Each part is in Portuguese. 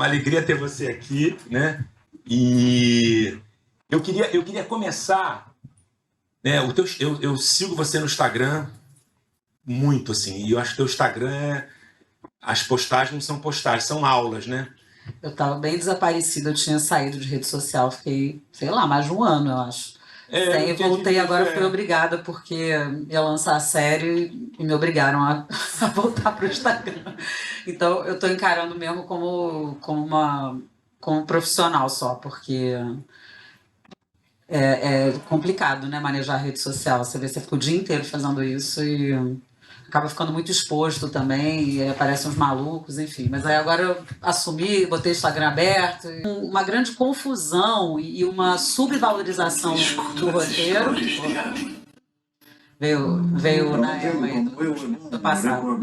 uma alegria ter você aqui, né? E eu queria começar, né? Eu sigo você no Instagram muito, assim, e eu acho que o Instagram as postagens não são postagens, são aulas, né? Eu estava bem desaparecida, eu tinha saído de rede social, fiquei, sei lá, mais de um ano, eu acho. Eu Sem, não tinha te voltei visto, agora, fui obrigada, porque ia lançar a série e me obrigaram a voltar para o Instagram. Então eu estou encarando mesmo como profissional só, porque é complicado, né, manejar a rede social. Você vê, você fica o dia inteiro fazendo isso e acaba ficando muito exposto também, e aí aparecem uns malucos, enfim. Mas aí agora eu assumi, botei o Instagram aberto. Uma grande confusão e uma subvalorização do roteiro. Veio na época aí do passado.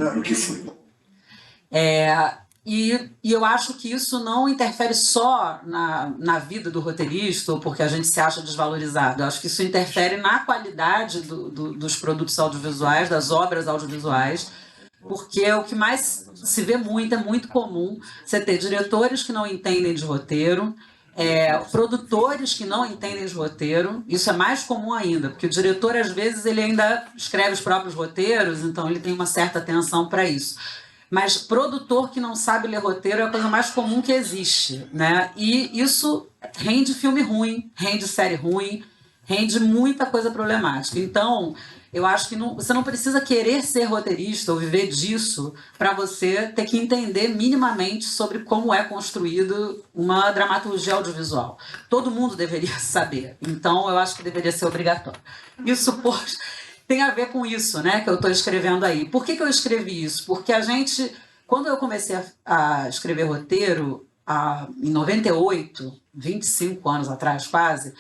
E eu acho que isso não interfere só na vida do roteirista, ou porque a gente se acha desvalorizado. Eu acho que isso interfere na qualidade dos produtos audiovisuais, das obras audiovisuais, porque é o que mais se vê muito, é muito comum você ter diretores que não entendem de roteiro, produtores que não entendem de roteiro. Isso é mais comum ainda, porque o diretor, às vezes, ele ainda escreve os próprios roteiros, então ele tem uma certa atenção para isso. Mas produtor que não sabe ler roteiro é a coisa mais comum que existe, né? E isso rende filme ruim, rende série ruim, rende muita coisa problemática. Então, eu acho que você não precisa querer ser roteirista ou viver disso para você ter que entender minimamente sobre como é construído uma dramaturgia audiovisual. Todo mundo deveria saber. Então, eu acho que deveria ser obrigatório. Isso tem a ver com isso, né, que eu estou escrevendo aí. Por que eu escrevi isso? Porque quando eu comecei a escrever roteiro, em 98, 25 anos atrás quase,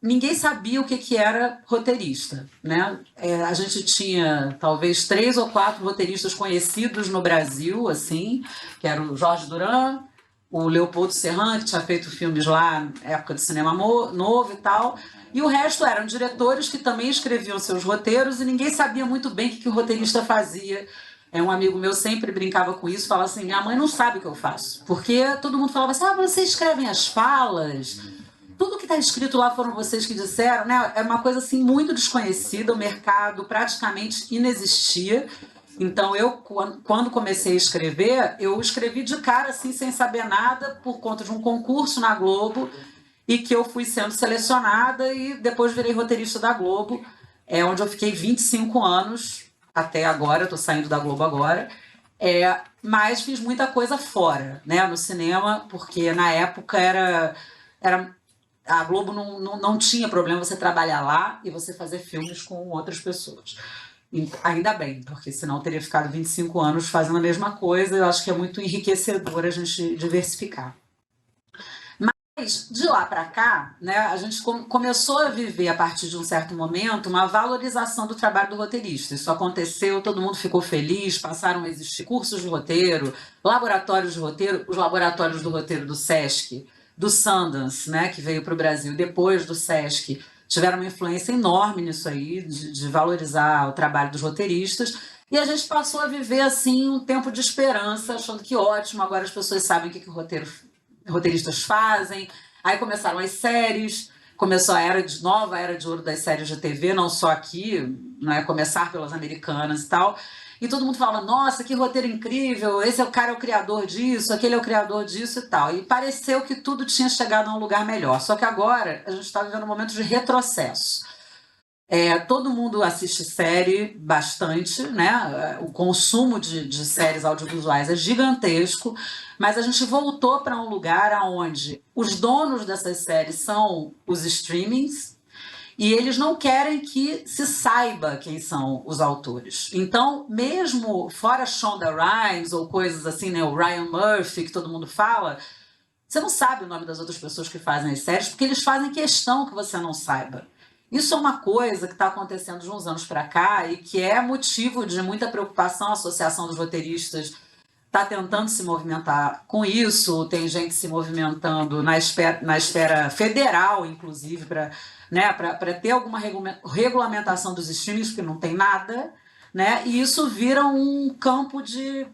ninguém sabia o que era roteirista, né? A gente tinha talvez 3 ou 4 roteiristas conhecidos no Brasil, assim, que era o Jorge Duran, o Leopoldo Serran, que tinha feito filmes lá na época do cinema novo e tal, e o resto eram diretores que também escreviam seus roteiros e ninguém sabia muito bem o que o roteirista fazia. Um amigo meu sempre brincava com isso, falava assim, minha mãe não sabe o que eu faço, porque todo mundo falava assim, vocês escrevem as falas, tudo que está escrito lá foram vocês que disseram, né? É uma coisa assim muito desconhecida, o mercado praticamente inexistia. Então eu, quando comecei a escrever, eu escrevi de cara assim, sem saber nada, por conta de um concurso na Globo, e que eu fui sendo selecionada e depois virei roteirista da Globo, onde eu fiquei 25 anos, até agora, estou saindo da Globo agora, mas fiz muita coisa fora, né, no cinema, porque na época a Globo não tinha problema você trabalhar lá e você fazer filmes com outras pessoas. E ainda bem, porque senão eu teria ficado 25 anos fazendo a mesma coisa. Eu acho que é muito enriquecedor a gente diversificar. Mas de lá para cá, né, a gente começou a viver, a partir de um certo momento, uma valorização do trabalho do roteirista. Isso aconteceu, todo mundo ficou feliz, passaram a existir cursos de roteiro, laboratórios de roteiro, os laboratórios do roteiro do Sesc, do Sundance, né, que veio para o Brasil depois do Sesc, tiveram uma influência enorme nisso aí, de valorizar o trabalho dos roteiristas. E a gente passou a viver assim um tempo de esperança, achando que ótimo, agora as pessoas sabem o que roteiristas fazem. Aí começaram as séries, começou a nova era de ouro das séries de TV, não só aqui, né, começar pelas americanas e tal. E todo mundo falava, nossa, que roteiro incrível, esse cara é o criador disso, aquele é o criador disso e tal. E pareceu que tudo tinha chegado a um lugar melhor. Só que agora a gente está vivendo um momento de retrocesso. Todo mundo assiste série bastante, né? O consumo de séries audiovisuais é gigantesco, mas a gente voltou para um lugar onde os donos dessas séries são os streamings, e eles não querem que se saiba quem são os autores. Então, mesmo fora Shonda Rhimes ou coisas assim, né, o Ryan Murphy, que todo mundo fala, você não sabe o nome das outras pessoas que fazem as séries, porque eles fazem questão que você não saiba. Isso é uma coisa que está acontecendo de uns anos para cá e que é motivo de muita preocupação. A Associação dos Roteiristas está tentando se movimentar com isso, tem gente se movimentando na esfera federal, inclusive, para, né, ter alguma regulamentação dos streamings, porque não tem nada, né? E isso vira um campo de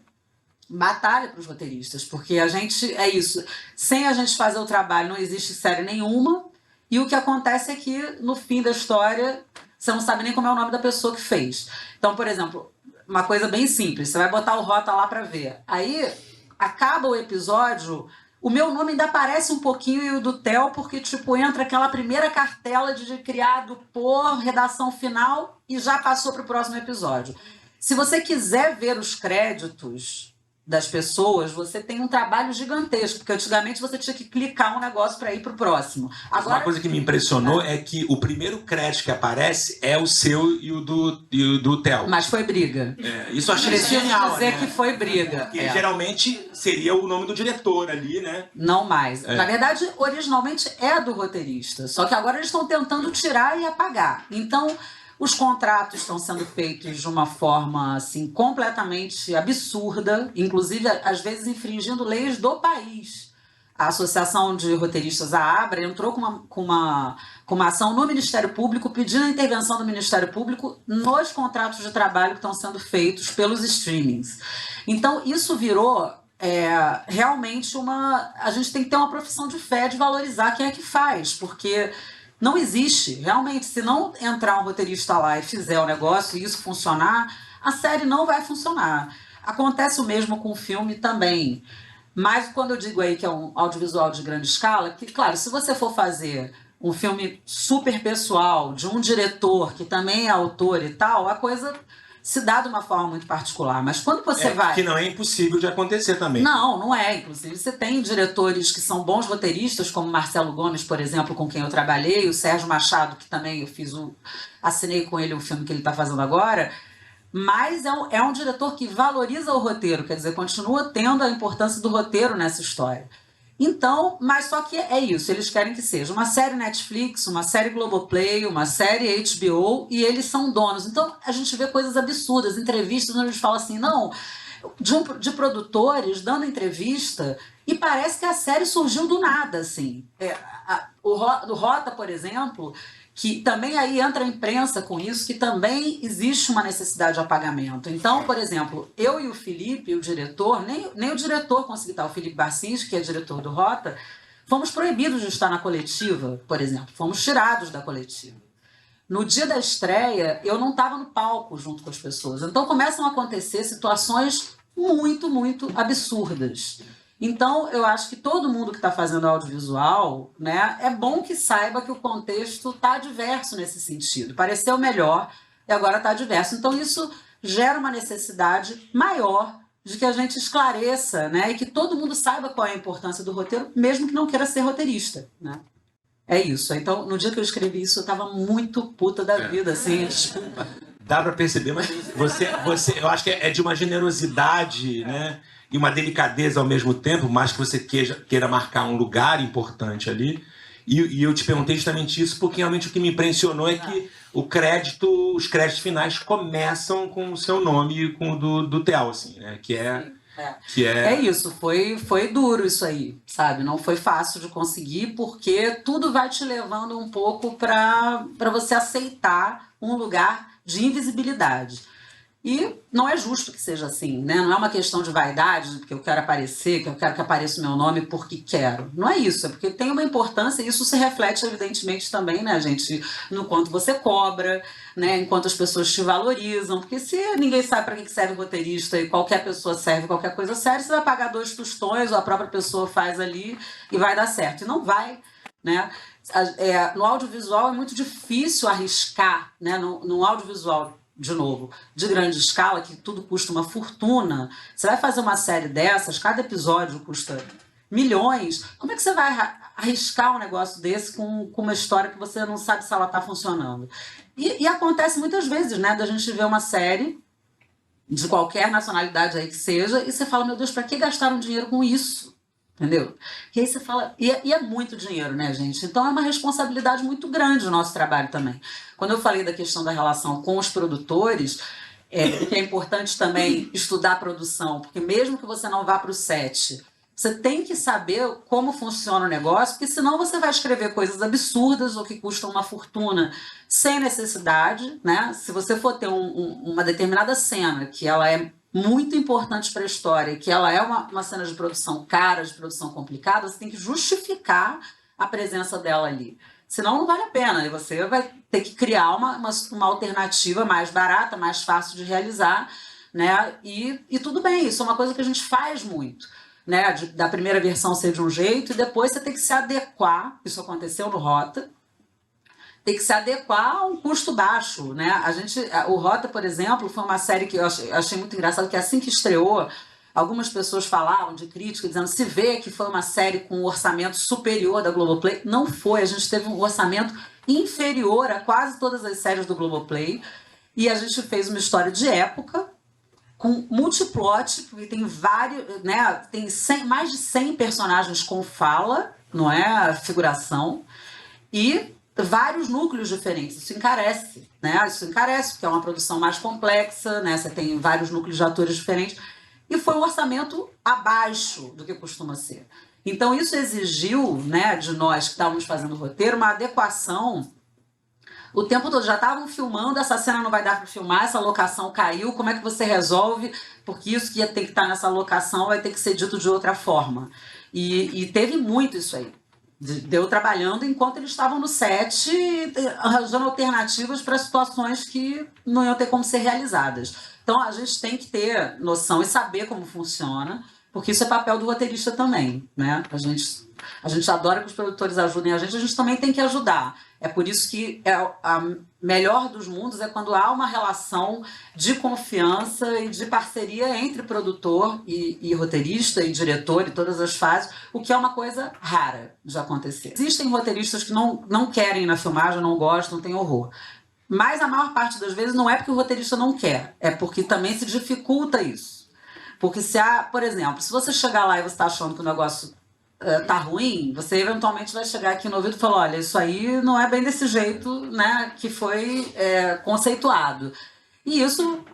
batalha para os roteiristas, porque a gente, é isso, sem a gente fazer o trabalho não existe série nenhuma, e o que acontece é que no fim da história você não sabe nem como é o nome da pessoa que fez. Então, por exemplo, uma coisa bem simples, você vai botar o Rota lá para ver, aí acaba o episódio, o meu nome ainda aparece um pouquinho e o do Theo, porque tipo, entra aquela primeira cartela de criado por redação final e já passou para o próximo episódio. Se você quiser ver os créditos das pessoas, você tem um trabalho gigantesco, porque antigamente você tinha que clicar um negócio para ir para o próximo. Agora, uma coisa que me impressionou é que o primeiro crédito que aparece é o seu e o do Theo. Mas foi briga. Isso eu achei Preciso genial, dizer né? que foi briga. Porque geralmente seria o nome do diretor ali, né? Não mais. Na verdade, originalmente é do roteirista, só que agora eles estão tentando tirar e apagar. Então, os contratos estão sendo feitos de uma forma assim, completamente absurda, inclusive, às vezes, infringindo leis do país. A Associação de Roteiristas, a ABRA, entrou com uma ação no Ministério Público, pedindo a intervenção do Ministério Público nos contratos de trabalho que estão sendo feitos pelos streamings. Então, isso virou realmente a gente tem que ter uma profissão de fé de valorizar quem é que faz, porque não existe, realmente, se não entrar um roteirista lá e fizer o negócio e isso funcionar, a série não vai funcionar. Acontece o mesmo com o filme também. Mas quando eu digo aí que é um audiovisual de grande escala, que, claro, se você for fazer um filme super pessoal, de um diretor que também é autor e tal, a coisa se dá de uma forma muito particular. Mas quando você vai... Que não é impossível de acontecer também. Não é. Inclusive, você tem diretores que são bons roteiristas, como Marcelo Gomes, por exemplo, com quem eu trabalhei, o Sérgio Machado, que também assinei com ele o filme que ele está fazendo agora, mas é um diretor que valoriza o roteiro, quer dizer, continua tendo a importância do roteiro nessa história. Então, mas só que é isso, eles querem que seja uma série Netflix, uma série Globoplay, uma série HBO, e eles são donos. Então, a gente vê coisas absurdas, entrevistas onde eles falam assim, não, de produtores dando entrevista, e parece que a série surgiu do nada, assim. O Rota, por exemplo, que também aí entra a imprensa com isso, que também existe uma necessidade de apagamento. Então, por exemplo, eu e o Felipe, o diretor, nem o diretor conseguiu estar, o Felipe Barcins, que é diretor do Rota, fomos proibidos de estar na coletiva, por exemplo, fomos tirados da coletiva. No dia da estreia, eu não estava no palco junto com as pessoas. Então, começam a acontecer situações muito, muito absurdas. Então, eu acho que todo mundo que está fazendo audiovisual, né, é bom que saiba que o contexto está diverso nesse sentido. Pareceu melhor e agora está diverso. Então, isso gera uma necessidade maior de que a gente esclareça, né, e que todo mundo saiba qual é a importância do roteiro, mesmo que não queira ser roteirista, né? É isso. Então, no dia que eu escrevi isso, eu estava muito puta da vida, assim, desculpa. Dá para perceber, mas eu acho que é de uma generosidade, né? E uma delicadeza ao mesmo tempo, mais que você queira marcar um lugar importante ali. E eu te perguntei justamente isso, porque realmente o que me impressionou é que os créditos finais começam com o seu nome e com o do Theo, assim, né? É isso, foi duro isso aí, sabe? Não foi fácil de conseguir, porque tudo vai te levando um pouco para você aceitar um lugar de invisibilidade. E não é justo que seja assim, né? Não é uma questão de vaidade, porque eu quero aparecer, que eu quero que apareça o meu nome porque quero. Não é isso, é porque tem uma importância e isso se reflete, evidentemente, também, né, gente? No quanto você cobra, né? Enquanto as pessoas te valorizam. Porque se ninguém sabe para que serve o roteirista e qualquer pessoa serve, qualquer coisa serve, você vai pagar 2 tostões ou a própria pessoa faz ali e vai dar certo. E não vai, né? No audiovisual é muito difícil arriscar, né? No audiovisual, de novo, de grande escala, que tudo custa uma fortuna. Você vai fazer uma série dessas, cada episódio custa milhões. Como é que você vai arriscar um negócio desse com uma história que você não sabe se ela está funcionando? E acontece muitas vezes, né, da gente ver uma série de qualquer nacionalidade aí que seja, e você fala, meu Deus, para que gastaram dinheiro com isso? Entendeu? E aí você fala... E é muito dinheiro, né, gente? Então é uma responsabilidade muito grande o nosso trabalho também. Quando eu falei da questão da relação com os produtores, que é importante também estudar a produção, porque mesmo que você não vá para o set, você tem que saber como funciona o negócio, porque senão você vai escrever coisas absurdas ou que custam uma fortuna sem necessidade, né? Se você for ter uma determinada cena que ela é muito importantes para a história, que ela é uma cena de produção cara, de produção complicada, você tem que justificar a presença dela ali. Senão não vale a pena, e você vai ter que criar uma alternativa mais barata, mais fácil de realizar, né? E tudo bem, isso é uma coisa que a gente faz muito, né? Da primeira versão ser de um jeito, e depois você tem que se adequar, isso aconteceu no Rota, tem que se adequar a um custo baixo, né? O Rota, por exemplo, foi uma série que eu achei muito engraçado, que assim que estreou, algumas pessoas falavam de crítica, dizendo se vê que foi uma série com um orçamento superior da Globoplay. Não foi, a gente teve um orçamento inferior a quase todas as séries do Globoplay, e a gente fez uma história de época, com multiplot, porque tem vários, né? Tem mais de 100 personagens com fala, não é? Figuração, e vários núcleos diferentes. Isso encarece, né? Isso encarece, porque é uma produção mais complexa, né? Você tem vários núcleos de atores diferentes. E foi um orçamento abaixo do que costuma ser. Então, isso exigiu, né, de nós que estávamos fazendo o roteiro, uma adequação. O tempo todo já estavam filmando, essa cena não vai dar para filmar, essa locação caiu, como é que você resolve? Porque isso que ia ter que estar nessa locação vai ter que ser dito de outra forma. E teve muito isso aí. Deu trabalhando enquanto eles estavam no set, arranjando alternativas para situações que não iam ter como ser realizadas. Então, a gente tem que ter noção e saber como funciona, porque isso é papel do roteirista também, né? A gente adora que os produtores ajudem a gente também tem que ajudar. É por isso que a melhor dos mundos é quando há uma relação de confiança e de parceria entre produtor e roteirista e diretor e todas as fases, o que é uma coisa rara de acontecer. Existem roteiristas que não querem ir na filmagem, não gostam, têm horror. Mas a maior parte das vezes não é porque o roteirista não quer, é porque também se dificulta isso. Porque por exemplo, se você chegar lá e você está achando que o negócio tá ruim, você eventualmente vai chegar aqui no ouvido e falar, olha, isso aí não é bem desse jeito, né, que foi conceituado. E isso,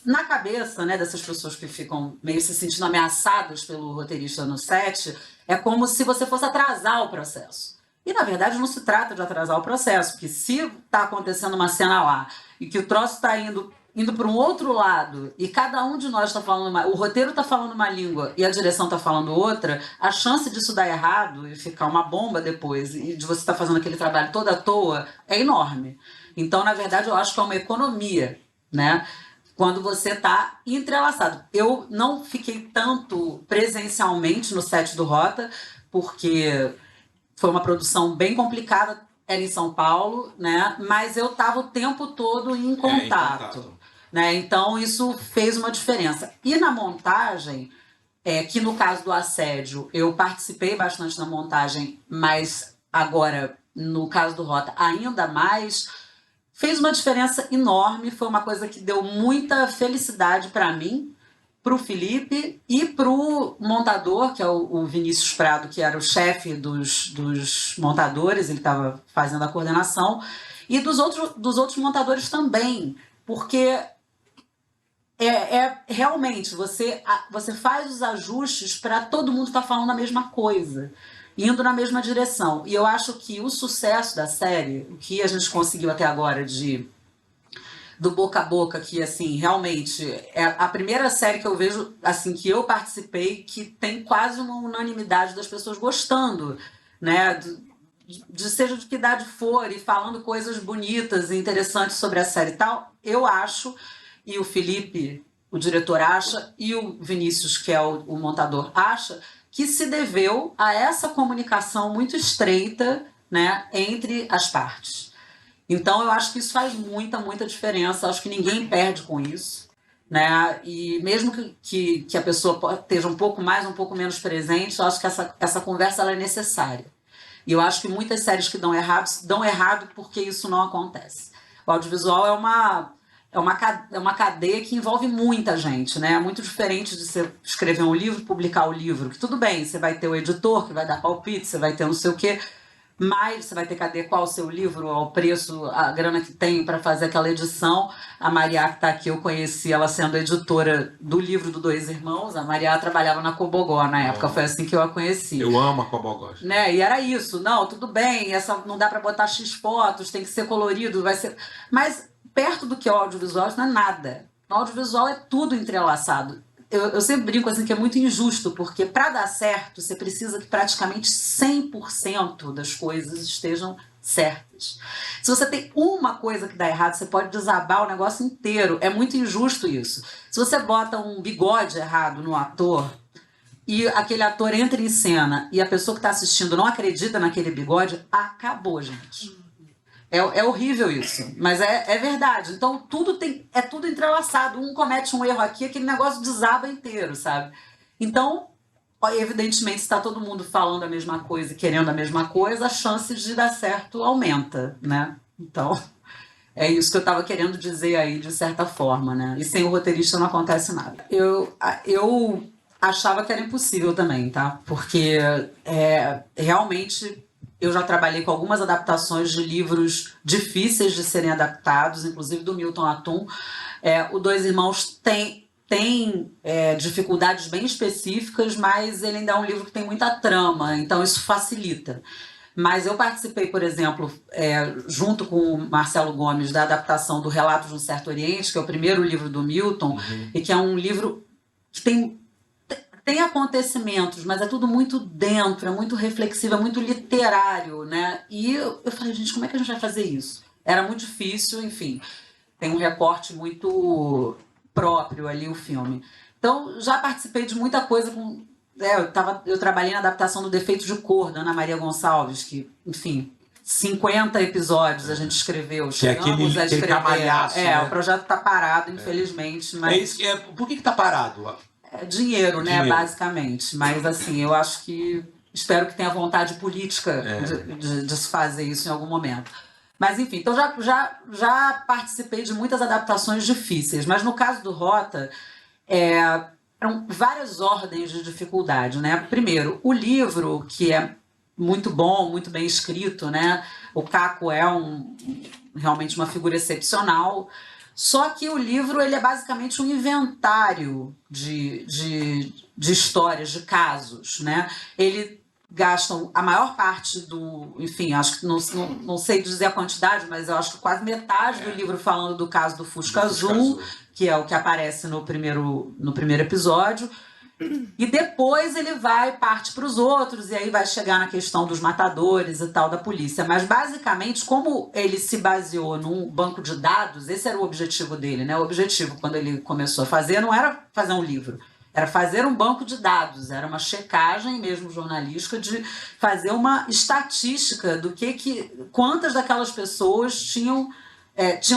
na cabeça, né, dessas pessoas que ficam meio se sentindo ameaçadas pelo roteirista no set, é como se você fosse atrasar o processo. E, na verdade, não se trata de atrasar o processo, porque se está acontecendo uma cena lá e que o troço está indo para um outro lado e cada um de nós está falando o roteiro está falando uma língua e a direção está falando outra, a chance disso dar errado e ficar uma bomba depois e de você estar fazendo aquele trabalho todo à toa é enorme. Então, na verdade, eu acho que é uma economia, né? Quando você está entrelaçado. Eu não fiquei tanto presencialmente no set do Rota, porque foi uma produção bem complicada, era em São Paulo, né? Mas eu estava o tempo todo em contato. Né? Então, isso fez uma diferença. E na montagem, que no caso do Assédio, eu participei bastante na montagem, mas agora, no caso do Rota, ainda mais, fez uma diferença enorme, foi uma coisa que deu muita felicidade para mim, para o Felipe e para o montador, que é o Vinícius Prado, que era o chefe dos montadores, ele estava fazendo a coordenação, e dos outros montadores também, porque realmente, você faz os ajustes para todo mundo estar falando a mesma coisa, indo na mesma direção. E eu acho que o sucesso da série, o que a gente conseguiu até agora do boca a boca, que assim, realmente é a primeira série que eu vejo, assim, que eu participei, que tem quase uma unanimidade das pessoas gostando, né? Seja de que idade for, e falando coisas bonitas e interessantes sobre a série e tal, eu acho, e o Felipe, o diretor, acha, e o Vinícius, que é o montador, acha, que se deveu a essa comunicação muito estreita, né, entre as partes. Então, eu acho que isso faz muita, muita diferença. Acho que ninguém perde com isso, né? E mesmo que a pessoa esteja um pouco mais, um pouco menos presente, eu acho que essa conversa ela é necessária. E eu acho que muitas séries que dão errado porque isso não acontece. O audiovisual é uma cadeia que envolve muita gente, né? É muito diferente de você escrever um livro, publicar o livro, que tudo bem, você vai ter o editor que vai dar palpite, você vai ter não sei o quê, mas você vai ter que adequar o seu livro ao preço, a grana que tem para fazer aquela edição. A Maria, que está aqui, eu conheci ela sendo editora do livro do Dois Irmãos. A Maria trabalhava na Cobogó na época, foi assim que eu a conheci. Eu amo a Cobogó. Né? E era isso, não, tudo bem, não dá para botar X fotos, tem que ser colorido, vai ser... Mas perto do que é o audiovisual, isso não é nada. No audiovisual é tudo entrelaçado. Eu sempre brinco assim que é muito injusto, porque para dar certo, você precisa que praticamente 100% das coisas estejam certas. Se você tem uma coisa que dá errado, você pode desabar o negócio inteiro. É muito injusto isso. Se você bota um bigode errado no ator e aquele ator entra em cena e a pessoa que está assistindo não acredita naquele bigode, acabou, gente. É horrível isso, mas é verdade. Então é tudo entrelaçado. Um comete um erro aqui, aquele negócio desaba inteiro, sabe? Então, evidentemente, se está todo mundo falando a mesma coisa e querendo a mesma coisa, a chance de dar certo aumenta, né? Então, é isso que eu estava querendo dizer aí, de certa forma, né? E sem o roteirista não acontece nada. Eu achava que era impossível também, tá? Porque realmente eu já trabalhei com algumas adaptações de livros difíceis de serem adaptados, inclusive do Milton Atum. O Dois Irmãos tem dificuldades bem específicas, mas ele ainda é um livro que tem muita trama, então isso facilita. Mas eu participei, por exemplo, junto com o Marcelo Gomes, da adaptação do Relatos de um Certo Oriente, que é o primeiro livro do Milton, e que é um livro que tem acontecimentos, mas é tudo muito dentro, é muito reflexivo, é muito literário, né? E eu falei, gente, como é que a gente vai fazer isso? Era muito difícil, enfim. Tem um recorte muito próprio ali, o filme. Então, já participei de muita coisa com... eu trabalhei na adaptação do Defeito de Cor, da Ana Maria Gonçalves, que, enfim, 50 episódios a gente escreveu. Chegamos a escrever. Camalhaço, né? O projeto está parado, infelizmente. Mas... Por que está parado? Dinheiro, né, basicamente. Mas, assim, eu acho que... Espero que tenha vontade política de se fazer isso em algum momento. Mas, enfim, então já participei de muitas adaptações difíceis. Mas, no caso do Rota, eram várias ordens de dificuldade, né? Primeiro, o livro, que é muito bom, muito bem escrito, né? O Caco é realmente uma figura excepcional. Só que o livro ele é basicamente um inventário de histórias, de casos, né? Ele gastam a maior parte do... Enfim, acho que não sei dizer a quantidade, mas eu acho que quase metade do livro falando do caso do Fusca Azul, que é o que aparece no primeiro episódio. E depois ele parte para os outros, e aí vai chegar na questão dos matadores e tal, da polícia. Mas, basicamente, como ele se baseou num banco de dados, esse era o objetivo dele, né? O objetivo, quando ele começou a fazer, não era fazer um livro, era fazer um banco de dados, era uma checagem mesmo jornalística de fazer uma estatística do quantas daquelas pessoas tinham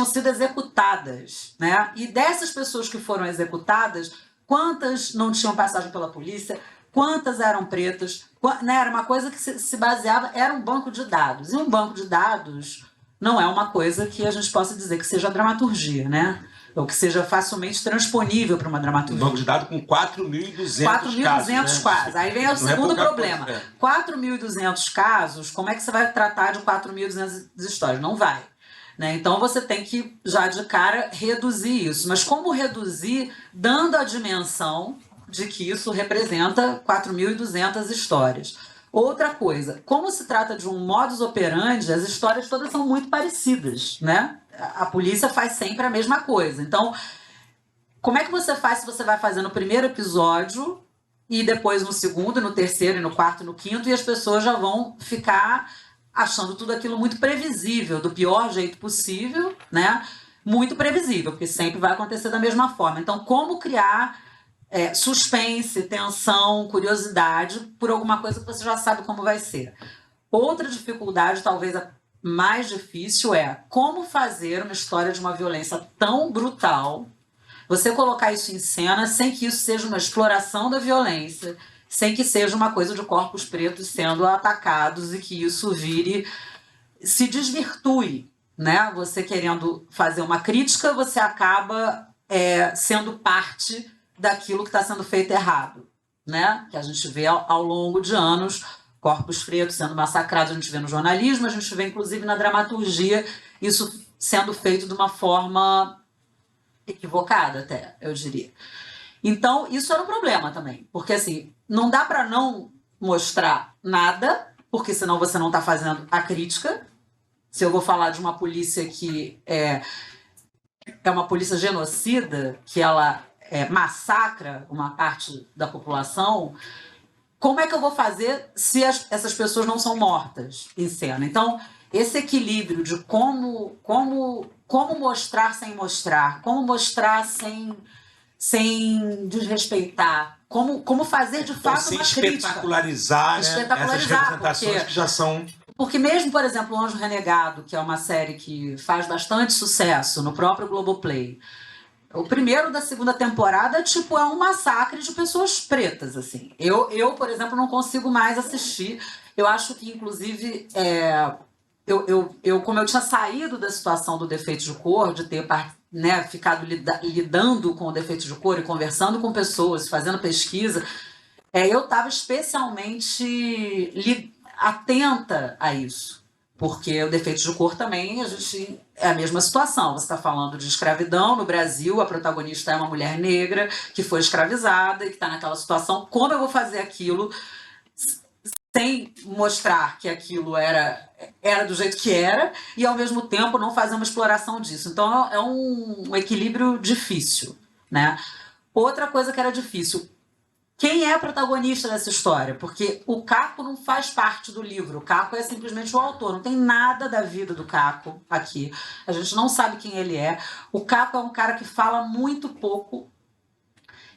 sido executadas, né? E dessas pessoas que foram executadas, quantas não tinham passagem pela polícia, quantas eram pretas, né? Era uma coisa que se baseava, era um banco de dados. E um banco de dados não é uma coisa que a gente possa dizer que seja dramaturgia, né? Ou que seja facilmente transponível para uma dramaturgia. Um banco de dados com 4.200 casos. 4.200 casos. Aí vem o segundo problema. 4.200 casos, como é que você vai tratar de 4.200 histórias? Não vai. Né? Então você tem que, já de cara, reduzir isso. Mas como reduzir, dando a dimensão de que isso representa 4.200 histórias. Outra coisa, como se trata de um modus operandi, as histórias todas são muito parecidas, né? A polícia faz sempre a mesma coisa. Então, como é que você faz se você vai fazer no primeiro episódio e depois no segundo, no terceiro, e no quarto, e no quinto, e as pessoas já vão ficar achando tudo aquilo muito previsível, do pior jeito possível, né? Muito previsível, porque sempre vai acontecer da mesma forma. Então, como criar suspense, tensão, curiosidade por alguma coisa que você já sabe como vai ser? Outra dificuldade, talvez a mais difícil, é como fazer uma história de uma violência tão brutal, você colocar isso em cena sem que isso seja uma exploração da violência, sem que seja uma coisa de corpos pretos sendo atacados e que isso se desvirtue, né? Você querendo fazer uma crítica, você acaba sendo parte daquilo que está sendo feito errado, né? Que a gente vê ao longo de anos, corpos pretos sendo massacrados, a gente vê no jornalismo, a gente vê inclusive na dramaturgia, isso sendo feito de uma forma equivocada até, eu diria. Então, isso era um problema também, porque assim, não dá para não mostrar nada, porque senão você não está fazendo a crítica. Se eu vou falar de uma polícia que é uma polícia genocida, que ela massacra uma parte da população, como é que eu vou fazer se essas pessoas não são mortas em cena? Então, esse equilíbrio de como mostrar sem mostrar, como mostrar sem desrespeitar, como fazer de fato sem uma crítica. espetacularizar, né, essas representações que já são... Porque mesmo, por exemplo, O Anjo Renegado, que é uma série que faz bastante sucesso no próprio Globoplay, o primeiro da segunda temporada, tipo, é um massacre de pessoas pretas, assim. Eu, por exemplo, não consigo mais assistir. Eu acho que, inclusive, como eu tinha saído da situação do defeito de cor, de ter ficado lidando com o defeito de cor e conversando com pessoas, fazendo pesquisa, eu estava especialmente atenta a isso. Porque o defeito de cor também é a mesma situação. Você está falando de escravidão no Brasil, a protagonista é uma mulher negra que foi escravizada e que está naquela situação. Como eu vou fazer aquilo sem mostrar que aquilo era do jeito que era e, ao mesmo tempo, não fazer uma exploração disso? Então, é um equilíbrio difícil, né? Outra coisa que era difícil... Quem é a protagonista dessa história? Porque o Caco não faz parte do livro. O Caco é simplesmente o autor. Não tem nada da vida do Caco aqui. A gente não sabe quem ele é. O Caco é um cara que fala muito pouco.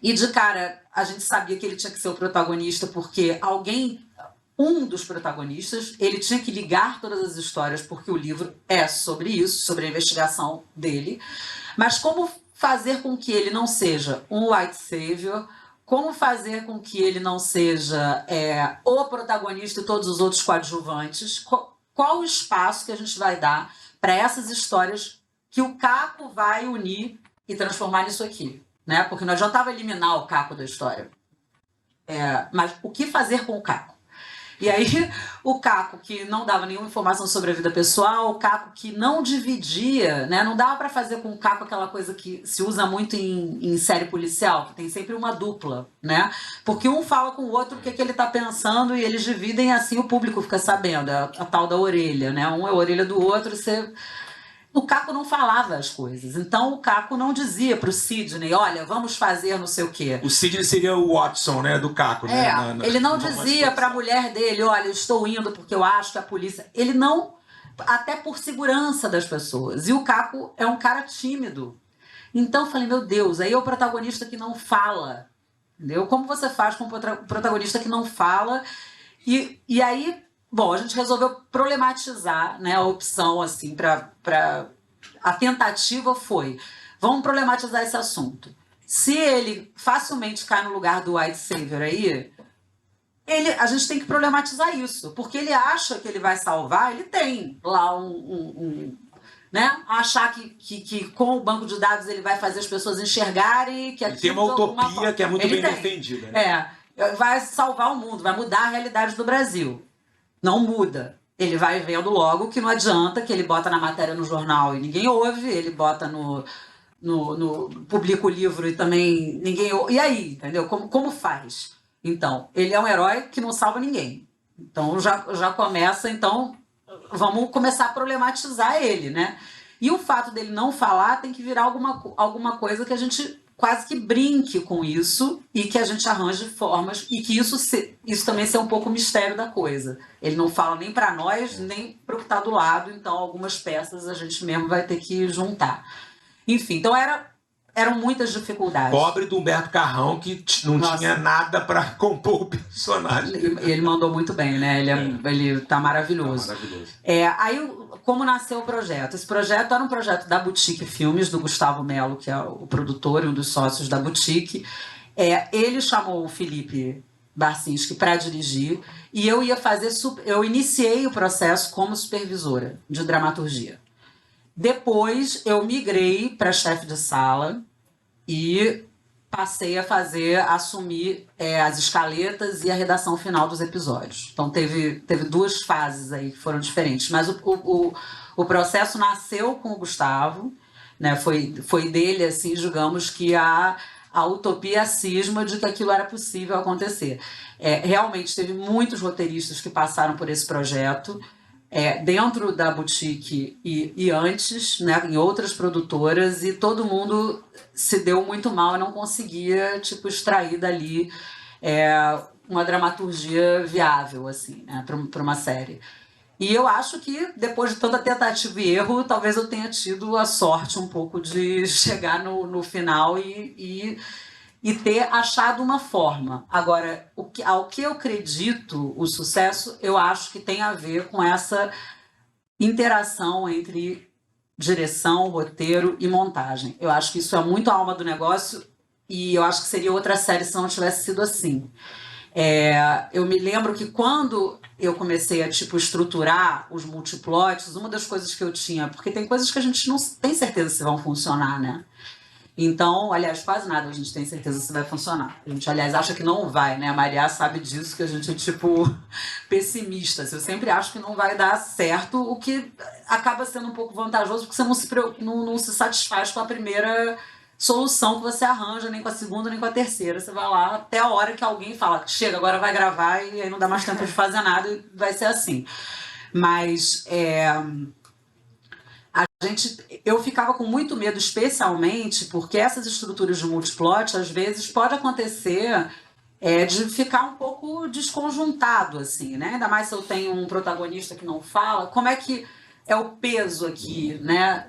E, de cara, a gente sabia que ele tinha que ser o protagonista porque um dos protagonistas, ele tinha que ligar todas as histórias porque o livro é sobre isso, sobre a investigação dele. Mas como fazer com que ele não seja um white savior? Como fazer com que ele não seja o protagonista e todos os outros coadjuvantes? Qual o espaço que a gente vai dar para essas histórias que o Caco vai unir e transformar nisso aqui? Né? Porque não adiantava eliminar o Caco da história. Mas o que fazer com o Caco? E aí, o Caco que não dava nenhuma informação sobre a vida pessoal, o Caco que não dividia, né? Não dava para fazer com o Caco aquela coisa que se usa muito em série policial, que tem sempre uma dupla, né? Porque um fala com o outro o que ele está pensando e eles dividem, assim o público fica sabendo, a tal da orelha, né? Um é a orelha do outro, O Caco não falava as coisas. Então, o Caco não dizia para o Sidney, olha, vamos fazer não sei o quê. O Sidney seria o Watson, né, do Caco. Né? Ele não dizia para a mulher dele, olha, eu estou indo porque eu acho que a polícia... Ele não... Até por segurança das pessoas. E o Caco é um cara tímido. Então, eu falei, meu Deus, aí é o protagonista que não fala. Entendeu? Como você faz com o protagonista que não fala? E aí... Bom, a gente resolveu problematizar, né, a opção, assim, a tentativa foi, vamos problematizar esse assunto. Se ele facilmente cai no lugar do white savior aí, a gente tem que problematizar isso, porque ele acha que ele vai salvar, ele tem lá né, achar que com o banco de dados ele vai fazer as pessoas enxergarem que aquilo... Tem uma utopia que é muito bem defendida. Né? Vai salvar o mundo, vai mudar a realidade do Brasil. Não muda. Ele vai vendo logo que não adianta, que ele bota na matéria no jornal e ninguém ouve, ele bota publica o livro e também ninguém ouve. E aí, entendeu? Como faz? Então, ele é um herói que não salva ninguém. Então, já começa, então, vamos começar a problematizar ele, né? E o fato dele não falar tem que virar alguma coisa que a gente quase que brinque com isso e que a gente arranje formas e que isso também seja um pouco o mistério da coisa. Ele não fala nem para nós, nem para o que está do lado, então algumas peças a gente mesmo vai ter que juntar. Enfim, então eram muitas dificuldades. Pobre do Humberto Carrão, que não tinha nada para compor o personagem. Ele mandou muito bem, né? Ele tá maravilhoso. Tá maravilhoso. Aí, como nasceu o projeto? Esse projeto era um projeto da Boutique Filmes, do Gustavo Melo, que é o produtor e um dos sócios da Boutique. Ele chamou o Felipe Barcinski para dirigir e eu eu iniciei o processo como supervisora de dramaturgia. Depois eu migrei para chefe de sala e passei a assumir as escaletas e a redação final dos episódios. Então teve duas fases aí que foram diferentes, mas o processo nasceu com o Gustavo, né? Foi dele, assim, digamos que a utopia cisma de que aquilo era possível acontecer. Realmente teve muitos roteiristas que passaram por esse projeto. dentro da boutique e antes, né, em outras produtoras, e todo mundo se deu muito mal e não conseguia, tipo, extrair dali uma dramaturgia viável, assim, né, para uma série. E eu acho que, depois de tanta tentativa e erro, talvez eu tenha tido a sorte um pouco de chegar no final e ter achado uma forma. Agora, ao que eu acredito, o sucesso, eu acho que tem a ver com essa interação entre direção, roteiro e montagem. Eu acho que isso é muito a alma do negócio e eu acho que seria outra série se não tivesse sido assim. Eu me lembro que quando eu comecei a estruturar os multiplots, uma das coisas que eu tinha, porque tem coisas que a gente não tem certeza se vão funcionar, né? Então, aliás, quase nada a gente tem certeza se vai funcionar. A gente, aliás, acha que não vai, né? A Maria sabe disso, que a gente é, pessimista. Eu sempre acho que não vai dar certo, o que acaba sendo um pouco vantajoso, porque você não se satisfaz com a primeira solução que você arranja, nem com a segunda, nem com a terceira. Você vai lá até a hora que alguém fala, chega, agora vai gravar, e aí não dá mais tempo de fazer nada, e vai ser assim. Mas eu ficava com muito medo, especialmente porque essas estruturas de multiplot, às vezes, pode acontecer de ficar um pouco desconjuntado, assim, né? Ainda mais se eu tenho um protagonista que não fala, como é que é o peso aqui, né?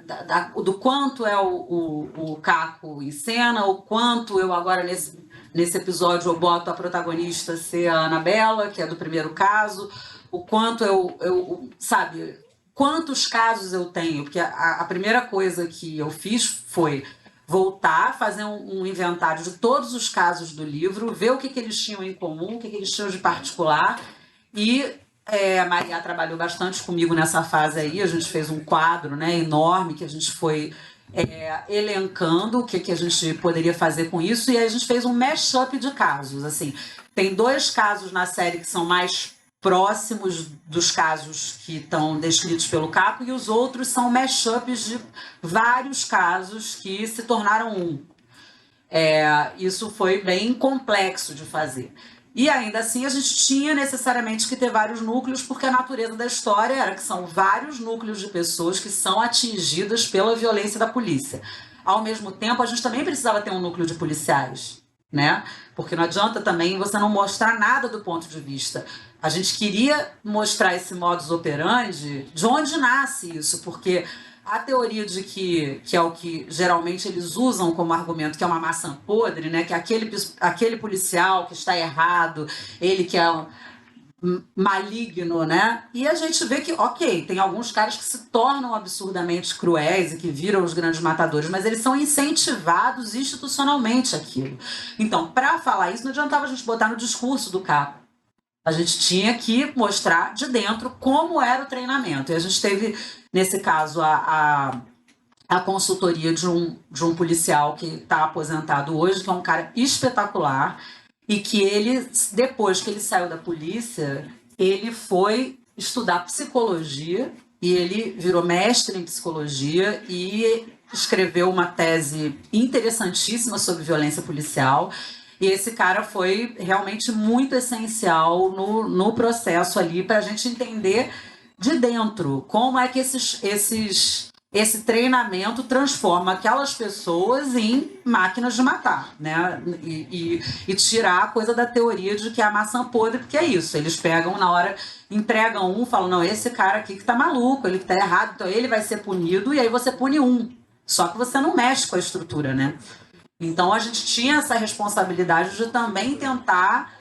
Do quanto é o Caco em cena, o quanto eu agora, nesse episódio, eu boto a protagonista ser a Anabela, que é do primeiro caso, o quanto sabe... Quantos casos eu tenho? Porque a primeira coisa que eu fiz foi voltar, fazer um inventário de todos os casos do livro, ver o que eles tinham em comum, o que eles tinham de particular. E a Maria trabalhou bastante comigo nessa fase aí. A gente fez um quadro, né, enorme que a gente foi elencando o que a gente poderia fazer com isso. E aí a gente fez um mashup de casos. Assim, tem 2 casos na série que são mais próximos dos casos que estão descritos pelo Caco, e os outros são mashups de vários casos que se tornaram um. Isso foi bem complexo de fazer. E ainda assim a gente tinha necessariamente que ter vários núcleos, porque a natureza da história era que são vários núcleos de pessoas que são atingidas pela violência da polícia. Ao mesmo tempo, a gente também precisava ter um núcleo de policiais, né? Porque não adianta também você não mostrar nada do ponto de vista. A gente queria mostrar esse modus operandi, de onde nasce isso, porque a teoria de que é o que geralmente eles usam como argumento, que é uma maçã podre, né? Que aquele policial que está errado, ele que é maligno, né? E a gente vê que, ok, tem alguns caras que se tornam absurdamente cruéis e que viram os grandes matadores, mas eles são incentivados institucionalmente aquilo. Então, para falar isso, não adiantava a gente botar no discurso do Caco. A gente tinha que mostrar de dentro como era o treinamento. E a gente teve, nesse caso, a consultoria de um policial que está aposentado hoje, que é um cara espetacular, e que ele, depois que ele saiu da polícia, ele foi estudar psicologia, e ele virou mestre em psicologia e escreveu uma tese interessantíssima sobre violência policial. E esse cara foi realmente muito essencial no processo ali, para a gente entender de dentro como é que esse treinamento transforma aquelas pessoas em máquinas de matar, né? E tirar a coisa da teoria de que é a maçã podre, porque é isso. Eles pegam na hora, entregam um, falam, não, esse cara aqui que tá maluco, ele que tá errado, então ele vai ser punido, e aí você pune um. Só que você não mexe com a estrutura, né? Então, a gente tinha essa responsabilidade de também tentar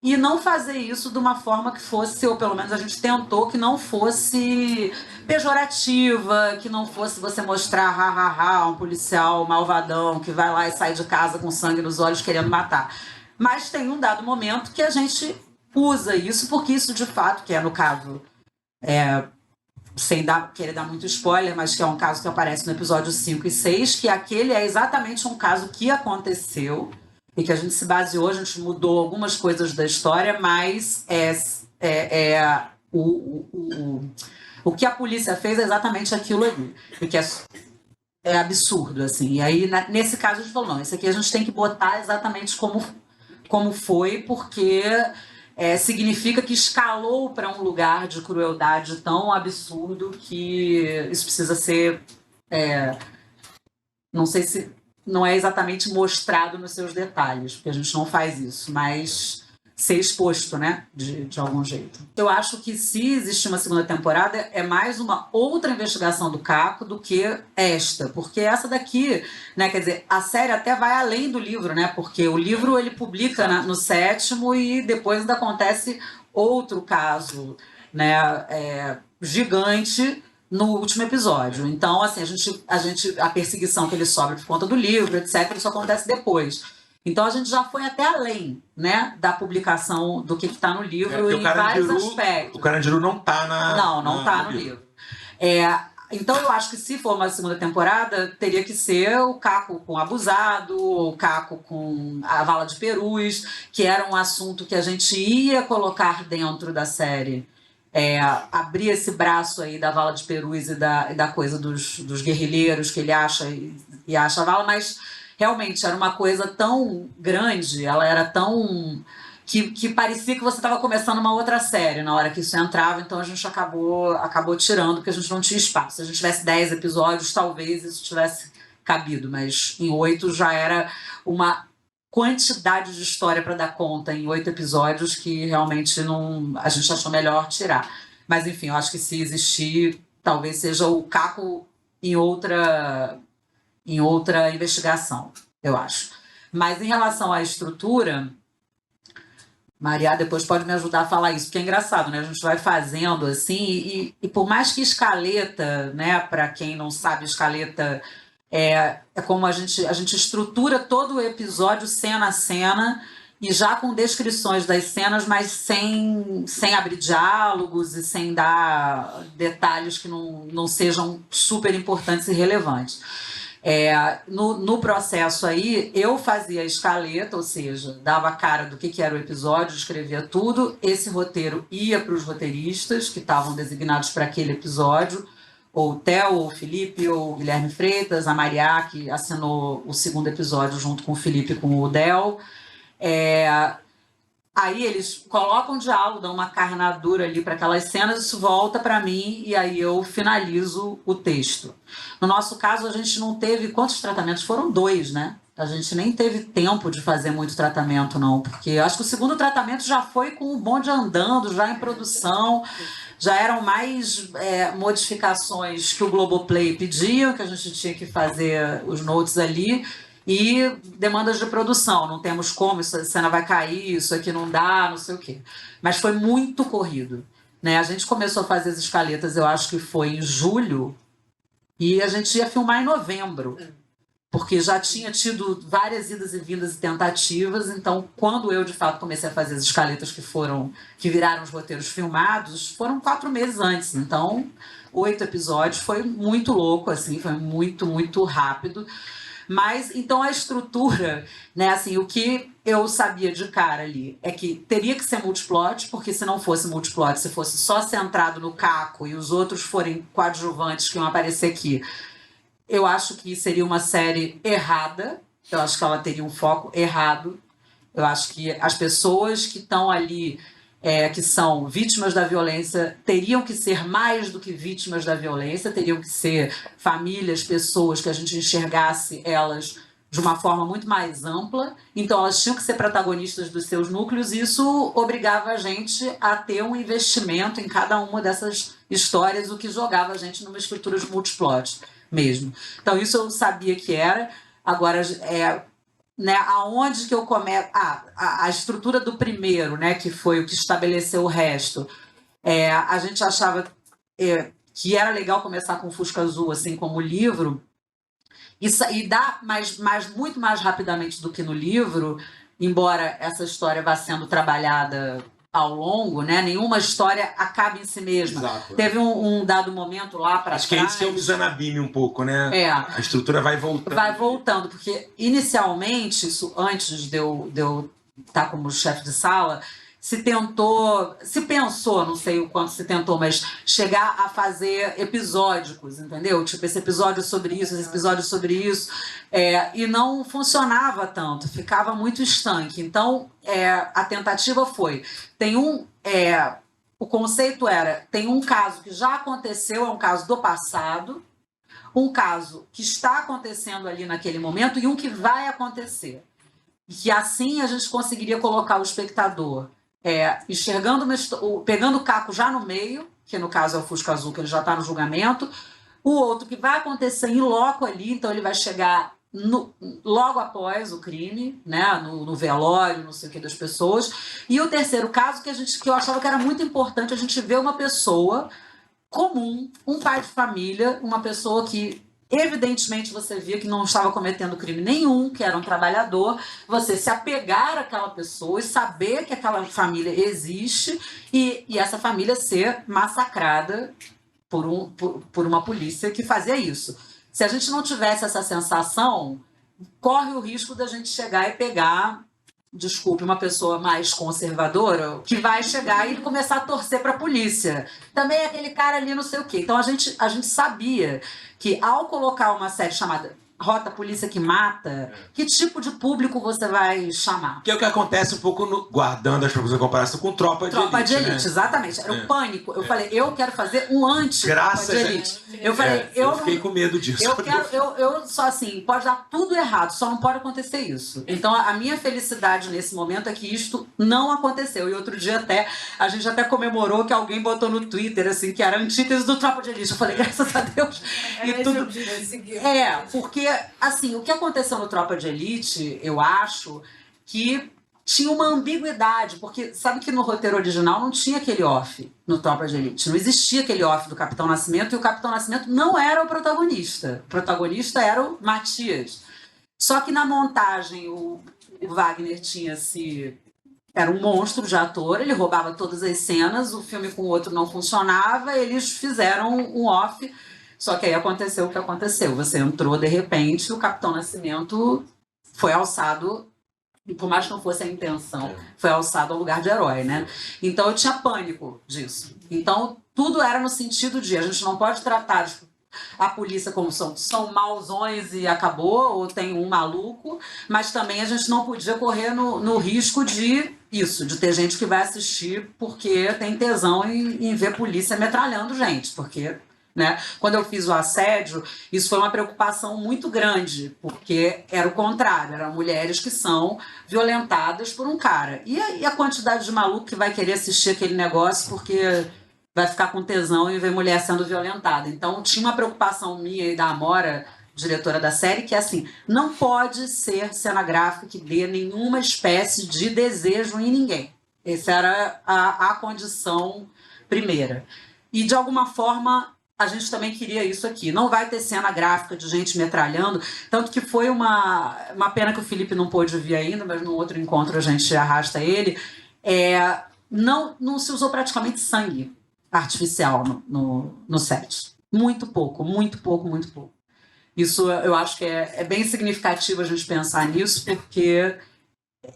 e não fazer isso de uma forma que fosse, ou pelo menos a gente tentou que não fosse pejorativa, que não fosse você mostrar, um policial malvadão que vai lá e sai de casa com sangue nos olhos querendo matar. Mas tem um dado momento que a gente usa isso, porque isso de fato, que é no caso... sem querer dar muito spoiler, mas que é um caso que aparece no episódio 5 e 6, que aquele é exatamente um caso que aconteceu e que a gente se baseou, a gente mudou algumas coisas da história, mas o que a polícia fez é exatamente aquilo ali, e que é absurdo, assim. E aí, nesse caso, a gente falou, não, esse aqui a gente tem que botar exatamente como foi, porque significa que escalou para um lugar de crueldade tão absurdo que isso precisa ser... não sei se não é exatamente mostrado nos seus detalhes, porque a gente não faz isso, mas ser exposto, né, de algum jeito. Eu acho que se existir uma segunda temporada, é mais uma outra investigação do Caco do que esta, porque essa daqui, né, quer dizer, a série até vai além do livro, né, porque o livro ele publica no 7º e depois ainda acontece outro caso, né, gigante no último episódio. Então, assim, a perseguição que ele sofre por conta do livro, etc., isso acontece depois. Então a gente já foi até além, né, da publicação do que está no livro em vários aspectos. O Carandiru não está não está no livro. Então eu acho que se for uma segunda temporada, teria que ser o Caco com Abusado, o Caco com a Vala de Perus, que era um assunto que a gente ia colocar dentro da série. Abrir esse braço aí da Vala de Perus e da coisa dos guerrilheiros que ele acha e acha a Vala, mas realmente era uma coisa tão grande, ela era tão... que parecia que você estava começando uma outra série na hora que isso entrava, então a gente acabou tirando, porque a gente não tinha espaço. Se a gente tivesse 10 episódios, talvez isso tivesse cabido, mas em 8 já era uma quantidade de história para dar conta em 8 episódios que realmente a gente achou melhor tirar. Mas enfim, eu acho que se existir, talvez seja o Caco em outra investigação, eu acho. Mas em relação à estrutura, Maria depois pode me ajudar a falar isso, porque é engraçado, né? A gente vai fazendo assim, e por mais que escaleta, né? Para quem não sabe, escaleta é como a gente estrutura todo o episódio cena a cena, e já com descrições das cenas, mas sem abrir diálogos e sem dar detalhes que não sejam super importantes e relevantes. No processo aí, eu fazia a escaleta, ou seja, dava a cara do que era o episódio, escrevia tudo, esse roteiro ia para os roteiristas que estavam designados para aquele episódio, ou o Theo, ou o Felipe, ou o Guilherme Freitas, a Maria, que assinou o 2º episódio junto com o Felipe e com o Del. Aí eles colocam diálogo, dão uma carnadura ali para aquelas cenas, isso volta para mim e aí eu finalizo o texto. No nosso caso, a gente não teve... Quantos tratamentos? Foram 2, né? A gente nem teve tempo de fazer muito tratamento, não, porque acho que o 2º tratamento já foi com o bonde andando, já em produção, já eram mais modificações que o Globoplay pedia, que a gente tinha que fazer os notes ali, e demandas de produção, não temos como, essa cena vai cair, isso aqui não dá, não sei o quê. Mas foi muito corrido, né? A gente começou a fazer as escaletas, eu acho que foi em julho, e a gente ia filmar em novembro, porque já tinha tido várias idas e vindas e tentativas, então quando eu de fato comecei a fazer as escaletas que viraram os roteiros filmados, foram 4 meses antes, então 8 episódios, foi muito louco, assim, foi muito, muito rápido. Mas, então, a estrutura, né, assim, o que eu sabia de cara ali é que teria que ser multiplot, porque se não fosse multiplot, se fosse só centrado no Caco e os outros forem coadjuvantes que iam aparecer aqui, eu acho que seria uma série errada, eu acho que ela teria um foco errado, eu acho que as pessoas que estão ali, que são vítimas da violência, teriam que ser mais do que vítimas da violência, teriam que ser famílias, pessoas que a gente enxergasse elas de uma forma muito mais ampla, então elas tinham que ser protagonistas dos seus núcleos, e isso obrigava a gente a ter um investimento em cada uma dessas histórias, o que jogava a gente numa estrutura de multiplot mesmo. Então isso eu sabia que era. Agora, né, aonde que eu começo... a estrutura do primeiro, né, que foi o que estabeleceu o resto, a gente achava que era legal começar com o Fusca Azul, assim como o livro, e dá muito mais rapidamente do que no livro, embora essa história vá sendo trabalhada ao longo, né? Nenhuma história acaba em si mesma. Exato. Teve um dado momento lá para trás... Acho que é isso que é o Mizanabime um pouco, né? A estrutura vai voltando. Vai voltando, porque inicialmente, isso antes de eu estar como chefe de sala, se pensou, não sei o quanto se tentou, mas chegar a fazer episódicos, entendeu? Tipo, esse episódio sobre isso, esse episódio sobre isso, e não funcionava tanto, ficava muito estanque. Então, a tentativa foi, o conceito era, tem um caso que já aconteceu, é um caso do passado, um caso que está acontecendo ali naquele momento e um que vai acontecer. E que assim a gente conseguiria colocar o espectador enxergando, pegando o caco já no meio, que no caso é o Fusca Azul, que ele já está no julgamento, o outro que vai acontecer em loco ali, então ele vai chegar logo após o crime, né, no velório, não sei o que, das pessoas. E o terceiro caso, que eu achava que era muito importante, a gente ver uma pessoa comum, um pai de família, uma pessoa que evidentemente você via que não estava cometendo crime nenhum, que era um trabalhador, você se apegar àquela pessoa e saber que aquela família existe e essa família ser massacrada por uma polícia que fazia isso. Se a gente não tivesse essa sensação, corre o risco da gente chegar e pegar, desculpe, uma pessoa mais conservadora, que vai chegar e começar a torcer para a polícia. Também é aquele cara ali, não sei o quê. Então a gente sabia que ao colocar uma série chamada Rota Polícia que Mata, que tipo de público você vai chamar? Que é o que acontece um pouco, guardando as propostas de comparação com Tropa de Elite. Tropa de Elite, né? Exatamente. Era o pânico. Eu falei, eu quero fazer um anti-Tropa de Elite. Eu falei, eu fiquei com medo disso. Eu só assim, pode dar tudo errado, só não pode acontecer isso. Então a minha felicidade nesse momento é que isto não aconteceu. E outro dia a gente até comemorou que alguém botou no Twitter, assim, que era a antítese do Tropa de Elite. Eu falei, graças a Deus. Porque assim, o que aconteceu no Tropa de Elite, eu acho que tinha uma ambiguidade, porque sabe que no roteiro original não tinha aquele off no Tropa de Elite, não existia aquele off do Capitão Nascimento e o Capitão Nascimento não era o protagonista era o Matias. Só que na montagem o Wagner era um monstro de ator, ele roubava todas as cenas, o filme com o outro não funcionava, eles fizeram um off. Só que aí aconteceu o que aconteceu. Você entrou de repente, o Capitão Nascimento foi alçado, e por mais que não fosse a intenção, foi alçado ao lugar de herói, né? Então eu tinha pânico disso. Então tudo era no sentido de a gente não pode tratar a polícia como são mauzões e acabou, ou tem um maluco, mas também a gente não podia correr no risco de ter gente que vai assistir porque tem tesão em ver polícia metralhando gente, porque... Né? Quando eu fiz o assédio, isso foi uma preocupação muito grande, porque era o contrário, eram mulheres que são violentadas por um cara. E a quantidade de maluco que vai querer assistir aquele negócio porque vai ficar com tesão e ver mulher sendo violentada. Então tinha uma preocupação minha e da Amora, diretora da série, que é assim, não pode ser cena gráfica que dê nenhuma espécie de desejo em ninguém. Essa era a condição primeira. E de alguma forma... A gente também queria isso aqui. Não vai ter cena gráfica de gente metralhando, tanto que foi uma pena que o Felipe não pôde vir ainda, mas no outro encontro a gente arrasta ele. Não se usou praticamente sangue artificial no set. Muito pouco, muito pouco, muito pouco. Isso eu acho que é bem significativo a gente pensar nisso, porque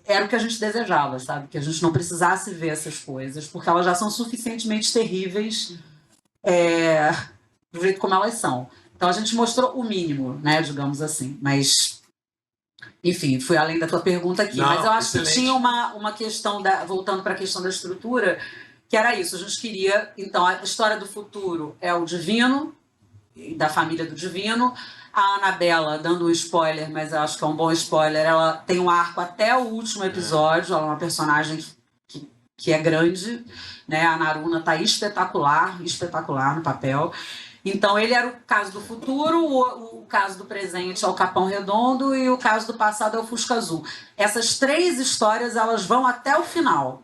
era o que a gente desejava, sabe? Que a gente não precisasse ver essas coisas, porque elas já são suficientemente terríveis do jeito como elas são. Então a gente mostrou o mínimo, né, digamos assim. Mas, enfim, fui além da tua pergunta aqui. Não, mas eu acho excelente. que tinha uma questão, voltando para a questão da estrutura, que era isso. A gente queria, então, a história do futuro é o Divino, da família do Divino. A Anabela, dando um spoiler, mas eu acho que é um bom spoiler, ela tem um arco até o último episódio. Ela é uma personagem que é grande, né? A Naruna está espetacular no papel. Então, ele era o caso do futuro, o caso do presente é o Capão Redondo e o caso do passado é o Fusca Azul. Essas três histórias, elas vão até o final.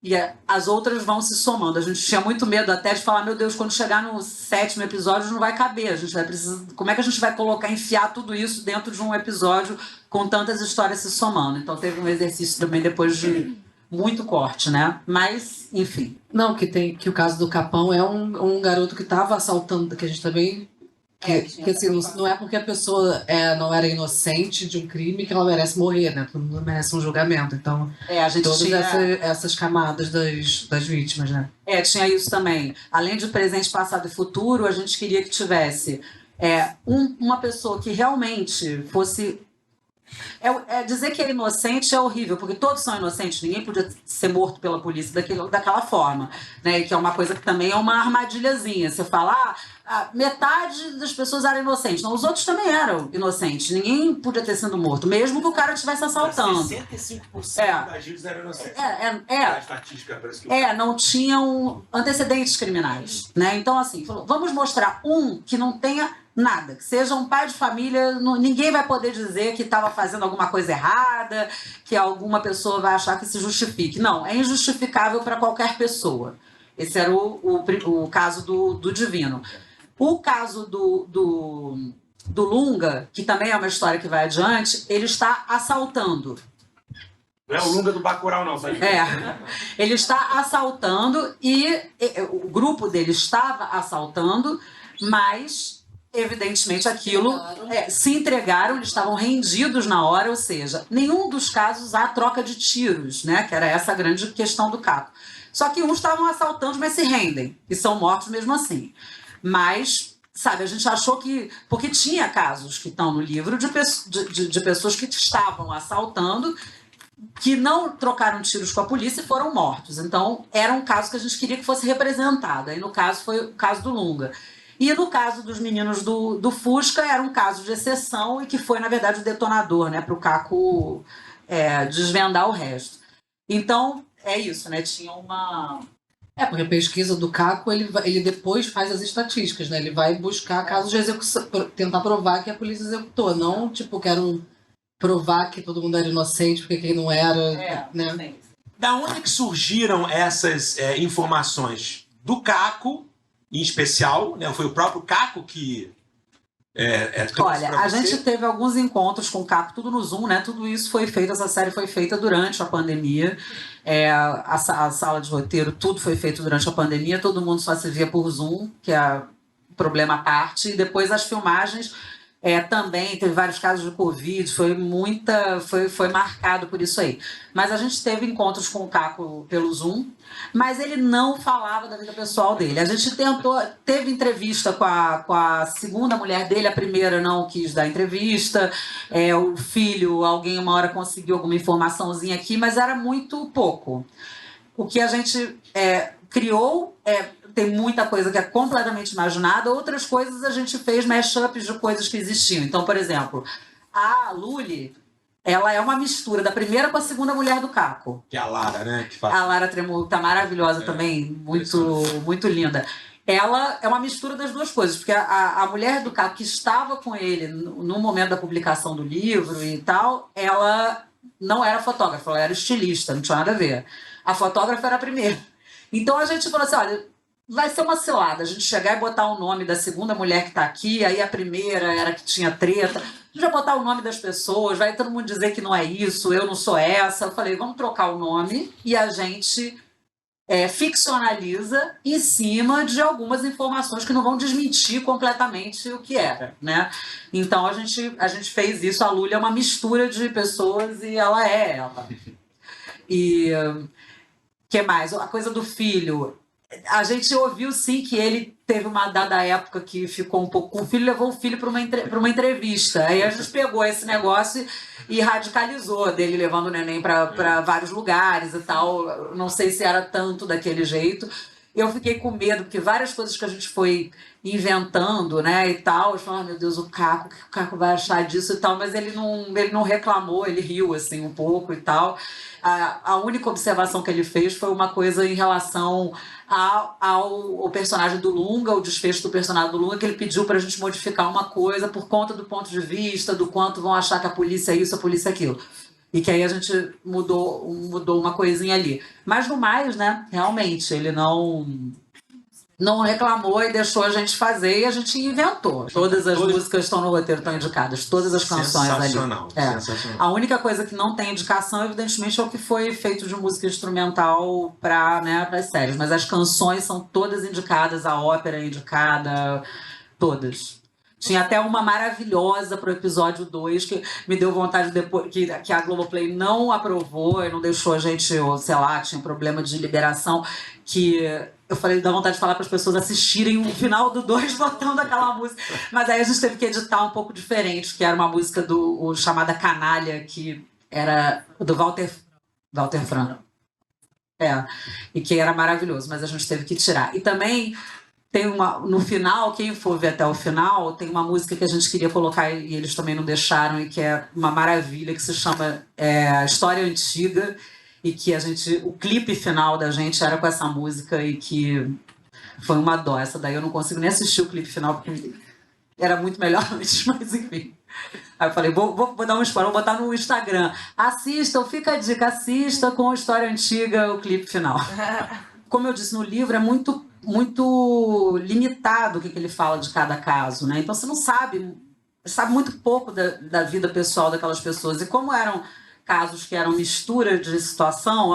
E as outras vão se somando. A gente tinha muito medo até de falar, meu Deus, quando chegar no 7º episódio não vai caber. A gente vai precisar... Como é que a gente vai enfiar tudo isso dentro de um episódio com tantas histórias se somando? Então, teve um exercício também depois de... muito corte, né? Mas, enfim. Não, que o caso do Capão é um garoto que estava assaltando, que a gente também Que assim, não é porque a pessoa não era inocente de um crime que ela merece morrer, né? Todo mundo merece um julgamento. Então, a gente todas tinha essas camadas das vítimas, né? Tinha isso também. Além de presente, passado e futuro, a gente queria que tivesse uma pessoa que realmente fosse. Dizer que é inocente é horrível, porque todos são inocentes, ninguém podia ser morto pela polícia daquela forma, né? E que é uma coisa que também é uma armadilhazinha. Você fala, metade das pessoas eram inocentes. Não, os outros também eram inocentes, ninguém podia ter sido morto, mesmo que o cara estivesse assaltando. 65% das vítimas eram inocentes. A estatística parece que... não tinham antecedentes criminais, né? Então, assim, vamos mostrar que não tenha nada, que seja um pai de família, ninguém vai poder dizer que estava fazendo alguma coisa errada, que alguma pessoa vai achar que se justifique. Não, é injustificável para qualquer pessoa. Esse era o caso do Divino. O caso do Lunga, que também é uma história que vai adiante, ele está assaltando. Não é o Lunga do Bacurau, não. Sabe? Ele está assaltando e o grupo dele estava assaltando, mas... evidentemente aquilo se entregaram, eles estavam rendidos na hora, ou seja, nenhum dos casos há troca de tiros, né? Que era essa a grande questão do Caco. Só que uns estavam assaltando, mas se rendem e são mortos mesmo assim. Mas, sabe, a gente achou que... porque tinha casos que estão no livro de pessoas que estavam assaltando, que não trocaram tiros com a polícia e foram mortos. Então, era um caso que a gente queria que fosse representado. Aí, no caso, foi o caso do Lunga. E no caso dos meninos do Fusca, era um caso de exceção e que foi, na verdade, o detonador, né, para o Caco desvendar o resto. Então, é isso, né? Tinha uma... porque a pesquisa do Caco, ele depois faz as estatísticas, né? Ele vai buscar casos de execução, tentar provar que a polícia executou, não, tipo, quero provar que todo mundo era inocente porque quem não era, né? Da onde que surgiram essas informações? Do Caco, em especial, né? Foi o próprio Caco que... Olha, a gente teve alguns encontros com o Caco, tudo no Zoom, né? Tudo isso foi feito, essa série foi feita durante a pandemia. A sala de roteiro, tudo foi feito durante a pandemia, todo mundo só se via por Zoom, que é problema à parte. E depois as filmagens também, teve vários casos de Covid, foi marcado por isso aí. Mas a gente teve encontros com o Caco pelo Zoom, mas ele não falava da vida pessoal dele. A gente teve entrevista com a segunda mulher dele, a primeira não quis dar entrevista, o filho, alguém uma hora conseguiu alguma informaçãozinha aqui, mas era muito pouco. O que a gente criou tem muita coisa que é completamente imaginada, outras coisas a gente fez mashups de coisas que existiam. Então, por exemplo, a Luli, ela é uma mistura da primeira com a segunda mulher do Caco. Que é a Lara, né? A Lara Tremolo tá maravilhosa também, muito linda. Ela é uma mistura das duas coisas, porque a mulher do Caco que estava com ele no momento da publicação do livro e tal, ela não era fotógrafa, ela era estilista, não tinha nada a ver. A fotógrafa era a primeira. Então a gente falou assim, olha, vai ser uma cilada a gente chegar e botar o nome da segunda mulher que está aqui, aí a primeira era que tinha treta, a gente vai botar o nome das pessoas, vai todo mundo dizer que não é isso, eu não sou essa. Eu falei, vamos trocar o nome e a gente ficcionaliza em cima de algumas informações que não vão desmentir completamente o que era, né? Então a gente fez isso, a Lúlia é uma mistura de pessoas e ela é ela. E que mais? A coisa do filho. A gente ouviu, sim, que ele teve uma dada época que ficou um pouco com o filho, levou o filho para uma entrevista. Aí a gente pegou esse negócio e radicalizou, dele levando o neném para vários lugares e tal. Não sei se era tanto daquele jeito. Eu fiquei com medo, porque várias coisas que a gente foi inventando, né, e tal, eu falei, meu Deus, o que o Caco vai achar disso e tal, mas ele não reclamou, ele riu, assim, um pouco e tal. A única observação que ele fez foi uma coisa em relação ao personagem do Lunga, o desfecho do personagem do Lunga, que ele pediu pra gente modificar uma coisa por conta do ponto de vista, do quanto vão achar que a polícia é isso, a polícia é aquilo. E que aí a gente mudou uma coisinha ali. Mas no mais, né, realmente, ele não reclamou e deixou a gente fazer e a gente inventou. Todas as músicas estão no roteiro, estão indicadas, todas as canções ali. Sensacional. A única coisa que não tem indicação, evidentemente, é o que foi feito de música instrumental para as séries. Mas as canções são todas indicadas, a ópera é indicada, todas. Tinha até uma maravilhosa pro episódio 2, que me deu vontade depois, que a Globoplay não aprovou e não deixou a gente, ou sei lá, tinha problema de liberação, que eu falei, dá vontade de falar para as pessoas assistirem o final do 2 botando aquela música. Mas aí a gente teve que editar um pouco diferente, que era uma música chamada Canalha, que era do Walter Franco. E que era maravilhoso, mas a gente teve que tirar. E também tem no final, quem for ver até o final, tem uma música que a gente queria colocar e eles também não deixaram, e que é uma maravilha, que se chama História Antiga, e que o clipe final da gente era com essa música, e que foi uma dó. Essa daí eu não consigo nem assistir o clipe final, porque era muito melhor antes, mas enfim. Aí eu falei, vou dar um spoiler, vou botar no Instagram. Assistam, fica a dica, assista com História Antiga o clipe final. Como eu disse, no livro é muito limitado o que ele fala de cada caso, né? Então você não sabe muito pouco da vida pessoal daquelas pessoas. E como eram casos que eram mistura de situação,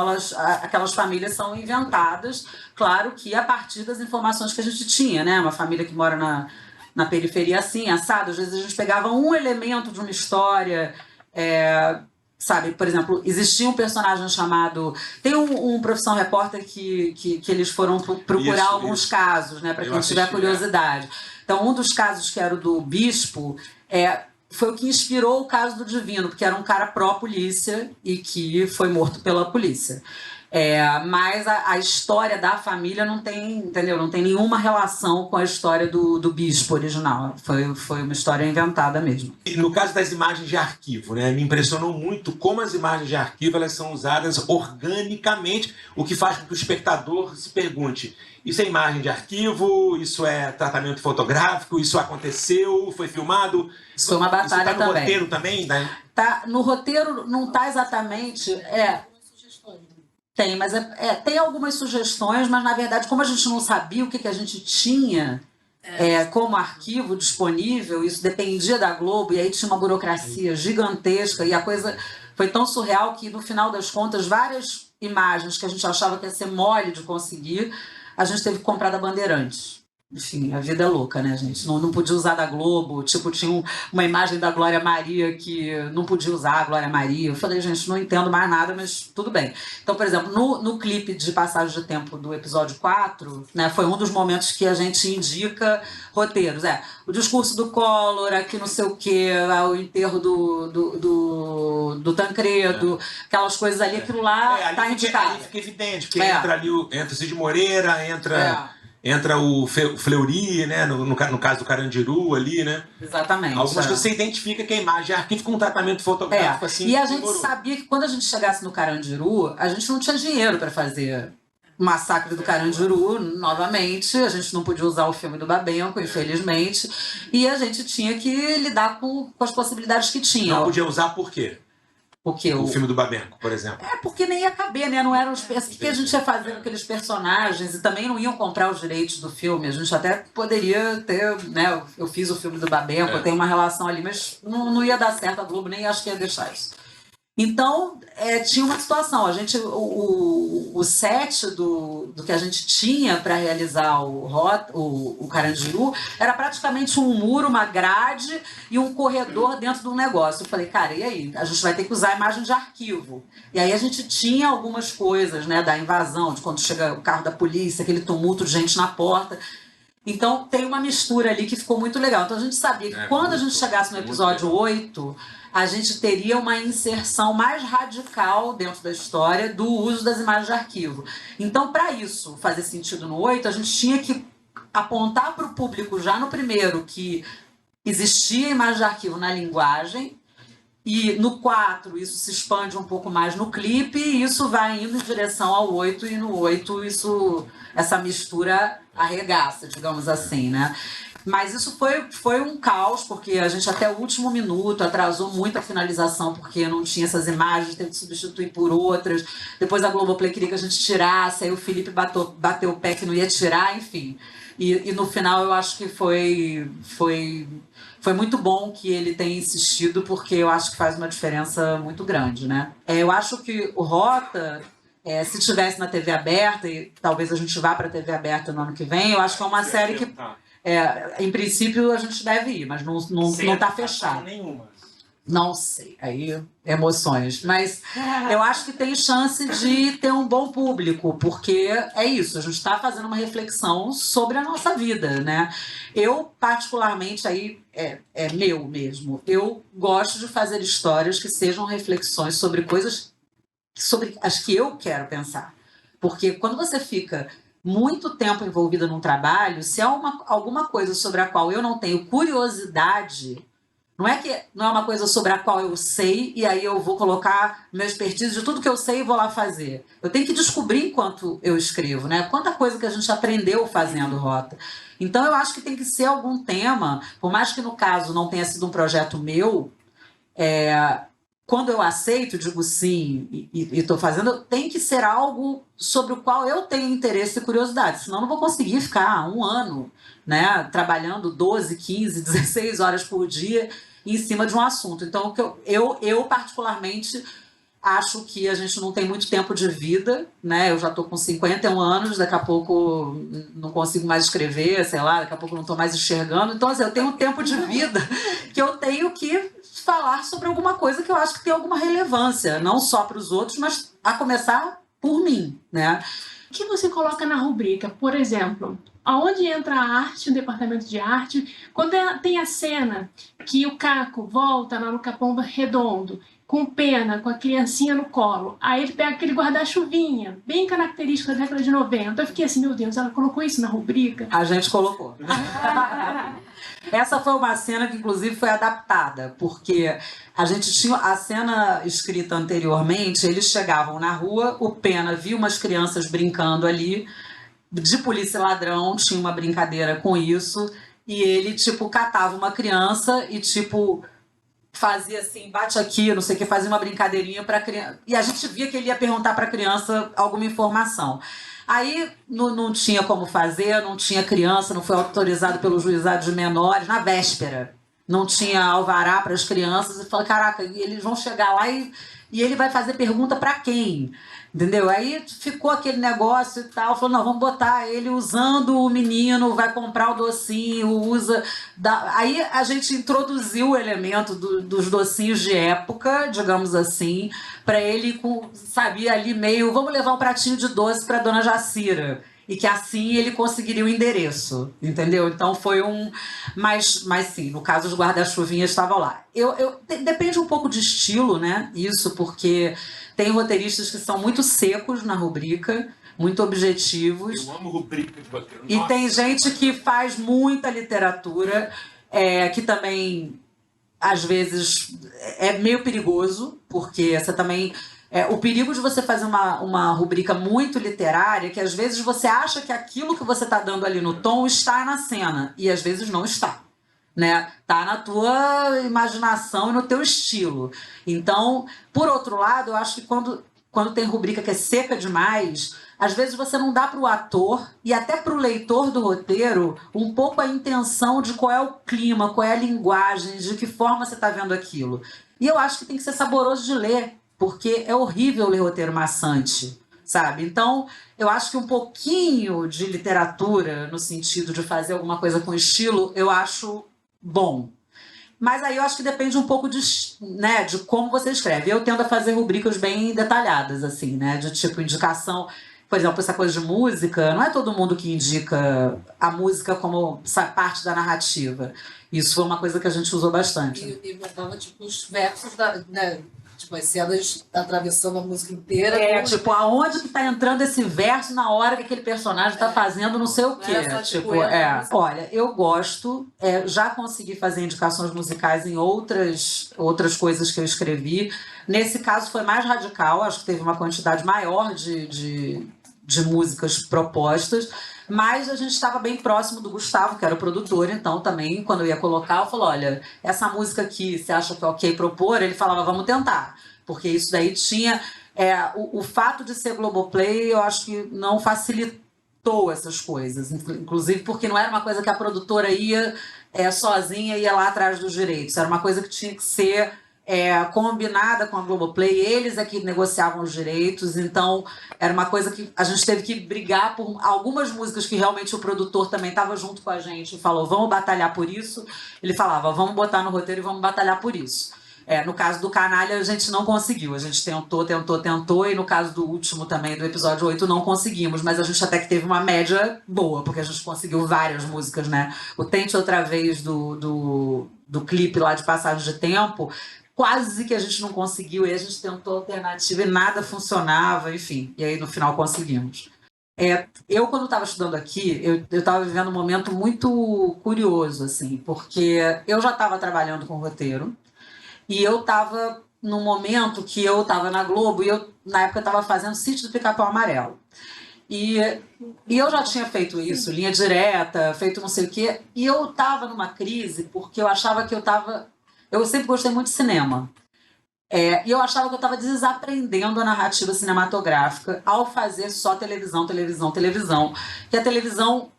aquelas famílias são inventadas, claro que a partir das informações que a gente tinha, né? Uma família que mora na periferia assim, assado, às vezes a gente pegava um elemento de uma história, sabe, por exemplo, existia um personagem chamado... Tem um Profissão Repórter que eles foram procurar alguns casos, né, para quem tiver curiosidade. Então, um dos casos, que era o do Bispo, foi o que inspirou o caso do Divino, porque era um cara pró-polícia e que foi morto pela polícia. Mas a história da família não tem, entendeu? Não tem nenhuma relação com a história do Bispo original. Foi uma história inventada mesmo. E no caso das imagens de arquivo, né, me impressionou muito como as imagens de arquivo elas são usadas organicamente, o que faz com que o espectador se pergunte: isso é imagem de arquivo? Isso é tratamento fotográfico? Isso aconteceu? Foi filmado? Isso foi uma batalha também. Isso tá no também. roteiro também? Né? Tá, no roteiro não está exatamente... Tem, mas tem algumas sugestões, mas na verdade, como a gente não sabia o que a gente tinha como arquivo disponível, isso dependia da Globo, e aí tinha uma burocracia gigantesca, e a coisa foi tão surreal que, no final das contas, várias imagens que a gente achava que ia ser mole de conseguir, a gente teve que comprar da Bandeirantes. Enfim, a vida é louca, né, gente? Não podia usar da Globo. Tipo, tinha uma imagem da Glória Maria que não podia usar a Glória Maria. Eu falei, gente, não entendo mais nada, mas tudo bem. Então, por exemplo, no clipe de Passagem de Tempo do episódio 4, né, foi um dos momentos que a gente indica roteiros. O discurso do Collor, aqui não sei o quê, o enterro do Tancredo, aquelas coisas ali, aquilo lá tá indicado. Ali fica evidente, porque entra o Cid Moreira, entra o Fleury, né? No caso do Carandiru ali, né? Exatamente. Algumas coisas você identifica que a imagem é arquivo com um tratamento fotográfico assim. E a gente sabia que quando a gente chegasse no Carandiru, a gente não tinha dinheiro para fazer o Massacre do Carandiru novamente. A gente não podia usar o filme do Babenco, infelizmente. E a gente tinha que lidar com as possibilidades que tinha. Não podia usar por quê? Porque o filme do Babenco, por exemplo. Porque nem ia caber, né? Não eram o que a gente ia fazer com aqueles personagens, e também não iam comprar os direitos do filme. A gente até poderia ter, né? Eu fiz o filme do Babenco, eu tenho uma relação ali, mas não ia dar certo, a Globo nem acho que ia deixar isso. Então, tinha uma situação. O set do que a gente tinha para realizar o Carandiru era praticamente um muro, uma grade e um corredor dentro de um negócio. Eu falei, cara, e aí? A gente vai ter que usar a imagem de arquivo. E aí a gente tinha algumas coisas, né, da invasão, de quando chega o carro da polícia, aquele tumulto de gente na porta. Então, tem uma mistura ali que ficou muito legal. Então, a gente sabia que quando a gente chegasse no episódio 8... a gente teria uma inserção mais radical dentro da história do uso das imagens de arquivo. Então, para isso fazer sentido no 8, a gente tinha que apontar para o público já no primeiro que existia imagem de arquivo na linguagem, e no 4 isso se expande um pouco mais no clipe, e isso vai indo em direção ao 8, e no 8 essa mistura arregaça, digamos assim, né? Mas isso foi um caos, porque a gente até o último minuto atrasou muito a finalização, porque não tinha essas imagens, teve que substituir por outras. Depois a Globoplay queria que a gente tirasse, aí o Felipe bateu o pé que não ia tirar, enfim. E no final eu acho que foi muito bom que ele tenha insistido, porque eu acho que faz uma diferença muito grande, né? Eu acho que o Rota... se tivesse na TV aberta, e talvez a gente vá para a TV aberta no ano que vem, eu acho que é uma série que... Em princípio, a gente deve ir, mas não está fechado. Nenhuma. Não sei, aí emoções. Mas eu acho que tem chance de ter um bom público, porque é isso, a gente está fazendo uma reflexão sobre a nossa vida, né? Eu, particularmente, aí é meu mesmo, eu gosto de fazer histórias que sejam reflexões sobre coisas sobre as que eu quero pensar. Porque quando você fica muito tempo envolvida num trabalho, se há alguma coisa sobre a qual eu não tenho curiosidade... Não é uma coisa sobre a qual eu sei e aí eu vou colocar meu expertise de tudo que eu sei e vou lá fazer. Eu tenho que descobrir enquanto eu escrevo, né? Quanta coisa que a gente aprendeu fazendo rota. Então eu acho que tem que ser algum tema, por mais que no caso não tenha sido um projeto meu, quando eu aceito, digo sim e estou fazendo, tem que ser algo sobre o qual eu tenho interesse e curiosidade, senão eu não vou conseguir ficar um ano, né, trabalhando 12, 15, 16 horas por dia em cima de um assunto. Então, eu particularmente acho que a gente não tem muito tempo de vida, né? Eu já estou com 51 anos, daqui a pouco não consigo mais escrever, sei lá, daqui a pouco não estou mais enxergando. Então, assim, eu tenho um tempo de vida que eu tenho que falar sobre alguma coisa que eu acho que tem alguma relevância, não só para os outros, mas a começar por mim, né? O que você coloca na rubrica? Por exemplo, aonde entra a arte, o departamento de arte, quando tem a cena que o Caco volta lá no Capão Redondo, com pena, com a criancinha no colo, aí ele pega aquele guarda-chuvinha, bem característico da década de 90. Eu fiquei assim, meu Deus, ela colocou isso na rubrica? A gente colocou. Essa foi uma cena que, inclusive, foi adaptada, porque a gente tinha a cena escrita anteriormente, eles chegavam na rua, o Pena viu umas crianças brincando ali, de polícia e ladrão, tinha uma brincadeira com isso, e ele, tipo, catava uma criança e, tipo, fazia assim, bate aqui, não sei o que, fazia uma brincadeirinha para criança. E a gente via que ele ia perguntar para a criança alguma informação. Aí não tinha como fazer, não tinha criança, não foi autorizado pelo juizado de menores, na véspera. Não tinha alvará para as crianças. E falei, caraca, eles vão chegar lá e ele vai fazer pergunta para quem? Entendeu? Aí ficou aquele negócio e tal. Falou, não, vamos botar ele usando o menino, vai comprar o docinho, usa... Aí a gente introduziu o elemento dos docinhos de época, digamos assim, para ele, sabia ali meio, vamos levar um pratinho de doce para dona Jacira. E que assim ele conseguiria o endereço, entendeu? Então foi mas sim, no caso os guarda-chuvinhas estavam lá. Depende um pouco de estilo, né? Isso, porque tem roteiristas que são muito secos na rubrica, muito objetivos. Eu amo rubrica de roteiro. E tem gente que faz muita literatura, que também, às vezes, é meio perigoso, porque você também... o perigo de você fazer uma rubrica muito literária, que às vezes você acha que aquilo que você está dando ali no tom está na cena, e às vezes não está. Né? Tá na tua imaginação e no teu estilo. Então, por outro lado, eu acho que quando tem rubrica que é seca demais, às vezes você não dá para o ator e até para o leitor do roteiro um pouco a intenção de qual é o clima, qual é a linguagem, de que forma você está vendo aquilo. E eu acho que tem que ser saboroso de ler, porque é horrível ler roteiro maçante, sabe? Então, eu acho que um pouquinho de literatura, no sentido de fazer alguma coisa com estilo, eu acho bom. Mas aí eu acho que depende um pouco de como você escreve. Eu tendo a fazer rubricas bem detalhadas, assim, né? De tipo indicação. Por exemplo, essa coisa de música, não é todo mundo que indica a música como parte da narrativa. Isso foi uma coisa que a gente usou bastante. E botava, tipo, os versos né? Tipo, as cenas atravessando a música inteira. Tipo, aonde que tá entrando esse verso na hora que aquele personagem tá fazendo não sei o quê. Olha, eu gosto, já consegui fazer indicações musicais em outras coisas que eu escrevi. Nesse caso foi mais radical, acho que teve uma quantidade maior de músicas propostas, mas a gente estava bem próximo do Gustavo, que era o produtor, então também, quando eu ia colocar, eu falei, olha, essa música aqui, você acha que é ok propor? Ele falava, vamos tentar, porque isso daí tinha... o fato de ser Globoplay, eu acho que não facilitou essas coisas, inclusive porque não era uma coisa que a produtora ia sozinha, ia lá atrás dos direitos, era uma coisa que tinha que ser combinada com a Globoplay, eles é que negociavam os direitos, então era uma coisa que a gente teve que brigar por algumas músicas que realmente o produtor também estava junto com a gente e falou, vamos batalhar por isso. Ele falava, vamos botar no roteiro e vamos batalhar por isso. No caso do Canalha, a gente não conseguiu. A gente tentou, e no caso do último também, do episódio 8, não conseguimos. Mas a gente até que teve uma média boa, porque a gente conseguiu várias músicas, né? O Tente Outra Vez do clipe lá de Passagem de Tempo, quase que a gente não conseguiu, e a gente tentou alternativa e nada funcionava, enfim. E aí, no final, conseguimos. Eu, quando estava estudando aqui, eu estava vivendo um momento muito curioso, assim, porque eu já estava trabalhando com roteiro, e eu estava num momento que eu estava na Globo, e eu, na época, estava fazendo Sítio do Pica-Pau Amarelo. E eu já tinha feito isso, linha direta, feito não sei o quê, e eu estava numa crise, porque eu achava que eu sempre gostei muito de cinema. E eu achava que eu estava desaprendendo a narrativa cinematográfica ao fazer só televisão. Que a televisão,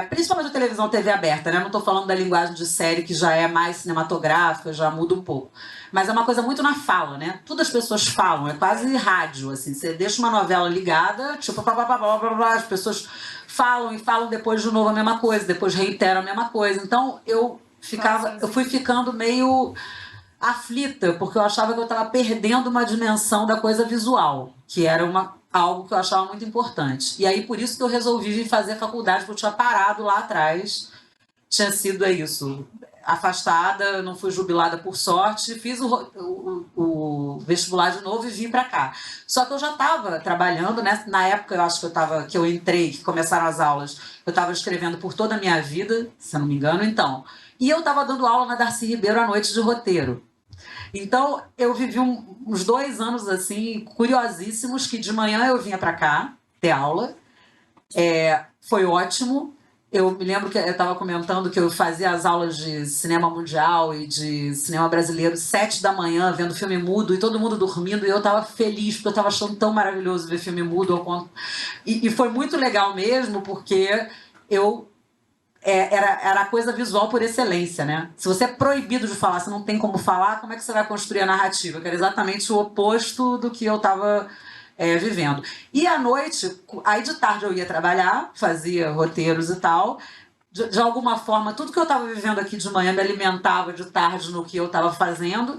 principalmente a televisão TV aberta, né? Não estou falando da linguagem de série, que já é mais cinematográfica, já muda um pouco. Mas é uma coisa muito na fala, né? Tudo as pessoas falam, é quase rádio, assim. Você deixa uma novela ligada, tipo, as pessoas falam e falam depois de novo a mesma coisa, depois reiteram a mesma coisa. Então, eu fui ficando meio aflita, porque eu achava que eu estava perdendo uma dimensão da coisa visual, que era algo que eu achava muito importante. E aí, por isso que eu resolvi vir fazer a faculdade, porque eu tinha parado lá atrás, tinha sido isso, afastada, não fui jubilada por sorte, fiz o vestibular de novo e vim para cá. Só que eu já estava trabalhando, né? Na época eu acho que eu entrei, que começaram as aulas, eu estava escrevendo por toda a minha vida, se eu não me engano, então. E eu estava dando aula na Darcy Ribeiro à noite de roteiro. Então, eu vivi uns 2 anos, assim, curiosíssimos, que de manhã eu vinha para cá ter aula. Foi ótimo. Eu me lembro que eu estava comentando que eu fazia as aulas de cinema mundial e de cinema brasileiro 7 da manhã, vendo filme mudo, e todo mundo dormindo, e eu estava feliz, porque eu estava achando tão maravilhoso ver filme mudo. E foi muito legal mesmo, porque era a coisa visual por excelência, né? Se você é proibido de falar, você não tem como falar, como é que você vai construir a narrativa? Que era exatamente o oposto do que eu estava vivendo. E à noite, aí de tarde eu ia trabalhar, fazia roteiros e tal. De alguma forma, tudo que eu estava vivendo aqui de manhã me alimentava de tarde no que eu estava fazendo.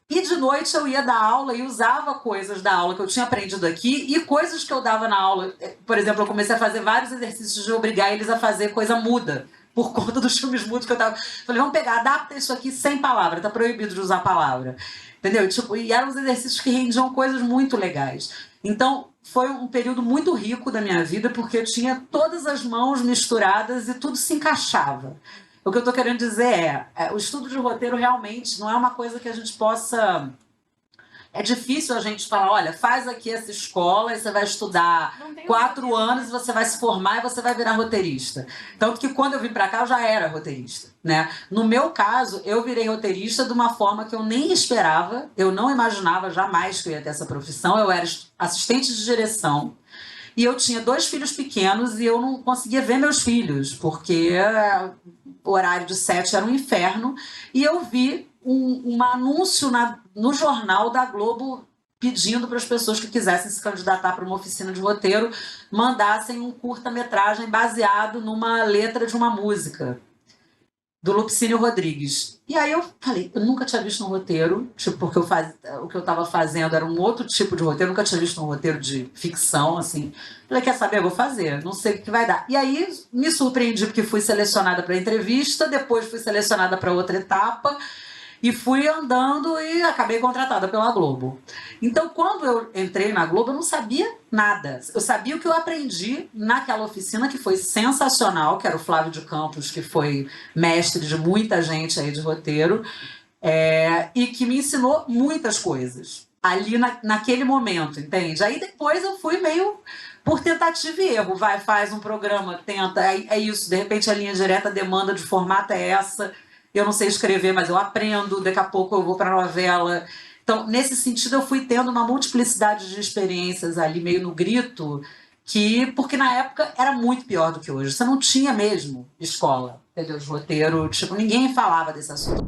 E de noite eu ia dar aula e usava coisas da aula que eu tinha aprendido aqui e coisas que eu dava na aula. Por exemplo, eu comecei a fazer vários exercícios de obrigar eles a fazer coisa muda, por conta dos filmes mudos que eu tava. Falei, vamos pegar, adapta isso aqui sem palavra, tá proibido de usar palavra. Entendeu? E eram os exercícios que rendiam coisas muito legais. Então, foi um período muito rico da minha vida, porque eu tinha todas as mãos misturadas e tudo se encaixava. O que eu estou querendo dizer o estudo de roteiro realmente não é uma coisa que a gente possa... É difícil a gente falar, olha, faz aqui essa escola e você vai estudar 4 anos e você vai se formar e você vai virar roteirista. Tanto que quando eu vim para cá eu já era roteirista, né? No meu caso, eu virei roteirista de uma forma que eu nem esperava, eu não imaginava jamais que eu ia ter essa profissão. Eu era assistente de direção. E eu tinha 2 filhos pequenos e eu não conseguia ver meus filhos, porque o horário de 7 era um inferno. E eu vi um anúncio no jornal da Globo pedindo para as pessoas que quisessem se candidatar para uma oficina de roteiro mandassem um curta-metragem baseado numa letra de uma música do Lupicínio Rodrigues. E aí eu falei, eu nunca tinha visto um roteiro, tipo, porque o que eu estava fazendo era um outro tipo de roteiro, nunca tinha visto um roteiro de ficção, assim. Falei, quer saber, eu vou fazer, não sei o que vai dar. E aí me surpreendi porque fui selecionada para a entrevista, depois fui selecionada para outra etapa, e fui andando e acabei contratada pela Globo. Então, quando eu entrei na Globo, eu não sabia nada. Eu sabia o que eu aprendi naquela oficina, que foi sensacional, que era o Flávio de Campos, que foi mestre de muita gente aí de roteiro, e que me ensinou muitas coisas ali naquele momento, entende? Aí depois eu fui meio por tentativa e erro. Vai, faz um programa, tenta, é isso. De repente a linha direta, a demanda de formato é essa. Eu não sei escrever, mas eu aprendo, daqui a pouco eu vou para a novela. Então, nesse sentido, eu fui tendo uma multiplicidade de experiências ali, meio no grito, porque na época era muito pior do que hoje. Você não tinha mesmo escola, entendeu? De roteiro, tipo, ninguém falava desse assunto.